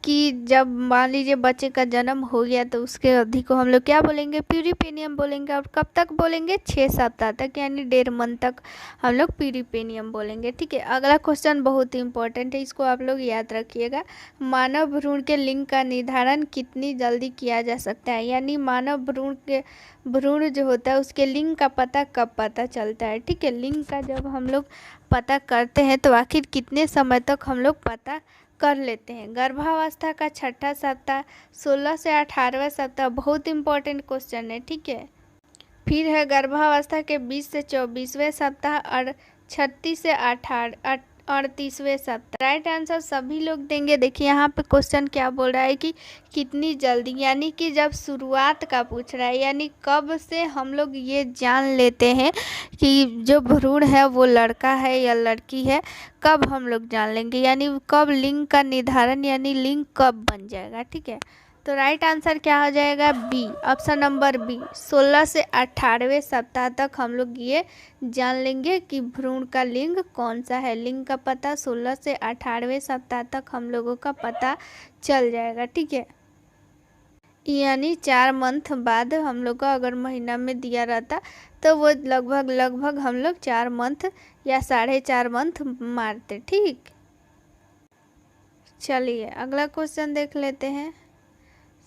कि जब मान लीजिए बच्चे का जन्म हो गया तो उसके अवधि को हम लोग क्या बोलेंगे, पीरिपेडियम बोलेंगे। और कब तक बोलेंगे, 6 सप्ताह तक, यानी 1.5 मंथ तक हम लोग पीरिपेडियम बोलेंगे। ठीक है, अगला क्वेश्चन बहुत ही इंपॉर्टेंट है, इसको आप लोग याद रखिएगा। मानव भ्रूण के लिंग का निर्धारण कितनी जल्दी किया जा सकता है, यानी मानव भ्रूण जो होता है उसके लिंग का पता कब पता चलता है। ठीक है, लिंग का जब हम लोग पता करते हैं तो आखिर कितने समय तक हम लोग पता कर लेते हैं। गर्भावस्था का 6ठा सप्ताह, 16 से 18वां सप्ताह, बहुत इंपॉर्टेंट क्वेश्चन है। ठीक है, फिर है गर्भावस्था के 20 से 24वें सप्ताह और 36 से 38वें सप्ताह। राइट आंसर सभी लोग देंगे। देखिए यहाँ पे क्वेश्चन क्या बोल रहा है कि कितनी जल्दी, यानी कि जब शुरुआत का पूछ रहा है, यानी कब से हम लोग ये जान लेते हैं कि जो भ्रूण है वो लड़का है या लड़की है, कब हम लोग जान लेंगे, यानी कब लिंग का निर्धारण, यानी लिंग कब बन जाएगा। ठीक है, तो राइट आंसर क्या हो जाएगा, बी, ऑप्शन नंबर बी, 16 से 18वें सप्ताह तक हम लोग ये जान लेंगे कि भ्रूण का लिंग कौन सा है। लिंग का पता 16 से 18वें सप्ताह तक हम लोगों का पता चल जाएगा। ठीक है, यानी 4 मंथ बाद हम लोग का अगर महीना में दिया रहता तो वो लगभग हम लोग 4 मंथ या 4.5 मंथ मारते। ठीक, चलिए अगला क्वेश्चन देख लेते हैं।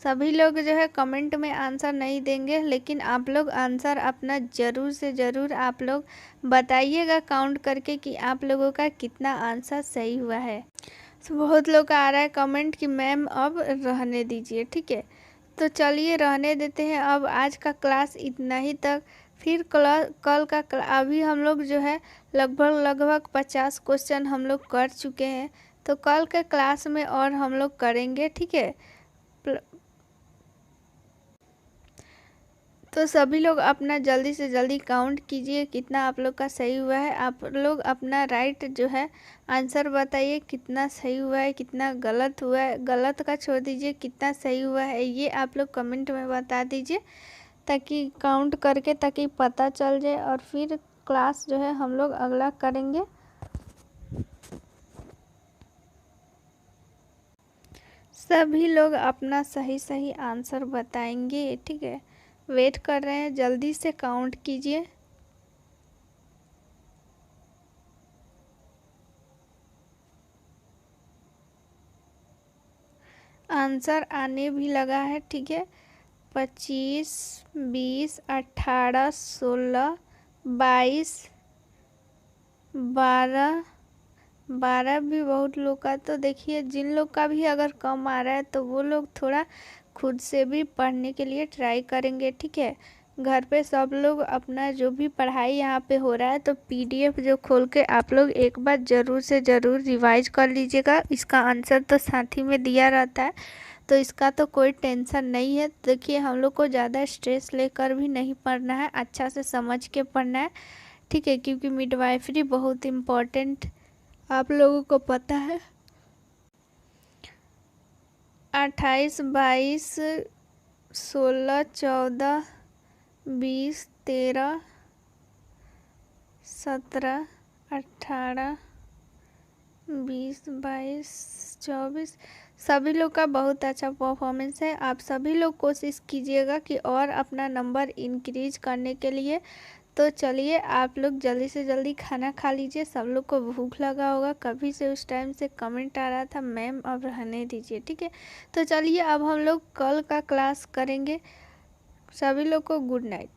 सभी लोग जो है कमेंट में आंसर नहीं देंगे, लेकिन आप लोग आंसर अपना ज़रूर से ज़रूर आप लोग बताइएगा काउंट करके कि आप लोगों का कितना आंसर सही हुआ है। बहुत लोग का आ रहा है कमेंट कि मैम अब रहने दीजिए। ठीक है, तो चलिए रहने देते हैं। अब आज का क्लास इतना ही तक, फिर कल का अभी हम लोग जो है लगभग 50 क्वेश्चन हम लोग कर चुके हैं, तो कल के क्लास में और हम लोग करेंगे। ठीक है, तो सभी लोग अपना जल्दी से जल्दी काउंट कीजिए कितना आप लोग का सही हुआ है। आप लोग अपना राइट जो है आंसर बताइए कितना सही हुआ है, कितना गलत हुआ है। गलत का छोड़ दीजिए, कितना सही हुआ है ये आप लोग कमेंट में बता दीजिए, ताकि काउंट करके ताकि पता चल जाए। और फिर क्लास जो है हम लोग अगला करेंगे। सभी लोग अपना सही आंसर बताएंगे। ठीक है, वेट कर रहे हैं, जल्दी से काउंट कीजिए। आंसर आने भी लगा है। ठीक है, 25, 20, 18, 16, 22, 12 भी बहुत लोग का। तो देखिए जिन लोग का भी अगर कम आ रहा है तो वो लोग थोड़ा खुद से भी पढ़ने के लिए ट्राई करेंगे। ठीक है, घर पे सब लोग अपना जो भी पढ़ाई यहाँ पे हो रहा है तो पीडीएफ जो खोल के आप लोग एक बार ज़रूर से ज़रूर रिवाइज कर लीजिएगा। इसका आंसर तो साथ ही में दिया रहता है, तो इसका तो कोई टेंशन नहीं है। देखिए हम लोग को ज़्यादा स्ट्रेस लेकर भी नहीं पढ़ना है, अच्छा से समझ के पढ़ना है। ठीक है, क्योंकि मिडवाइफरी बहुत इम्पोर्टेंट आप लोगों को पता है। 28, 22, 16, 14, 20, 13, 17, 18, 20, 22, 24 सभी लोग का बहुत अच्छा परफॉर्मेंस है। आप सभी लोग कोशिश कीजिएगा कि और अपना नंबर इंक्रीज करने के लिए। तो चलिए आप लोग जल्दी से जल्दी खाना खा लीजिए, सब लोग को भूख लगा होगा, कभी से उस टाइम से कमेंट आ रहा था मैम अब रहने दीजिए। ठीक है, तो चलिए अब हम लोग कल का क्लास करेंगे। सभी लोग को गुड नाइट।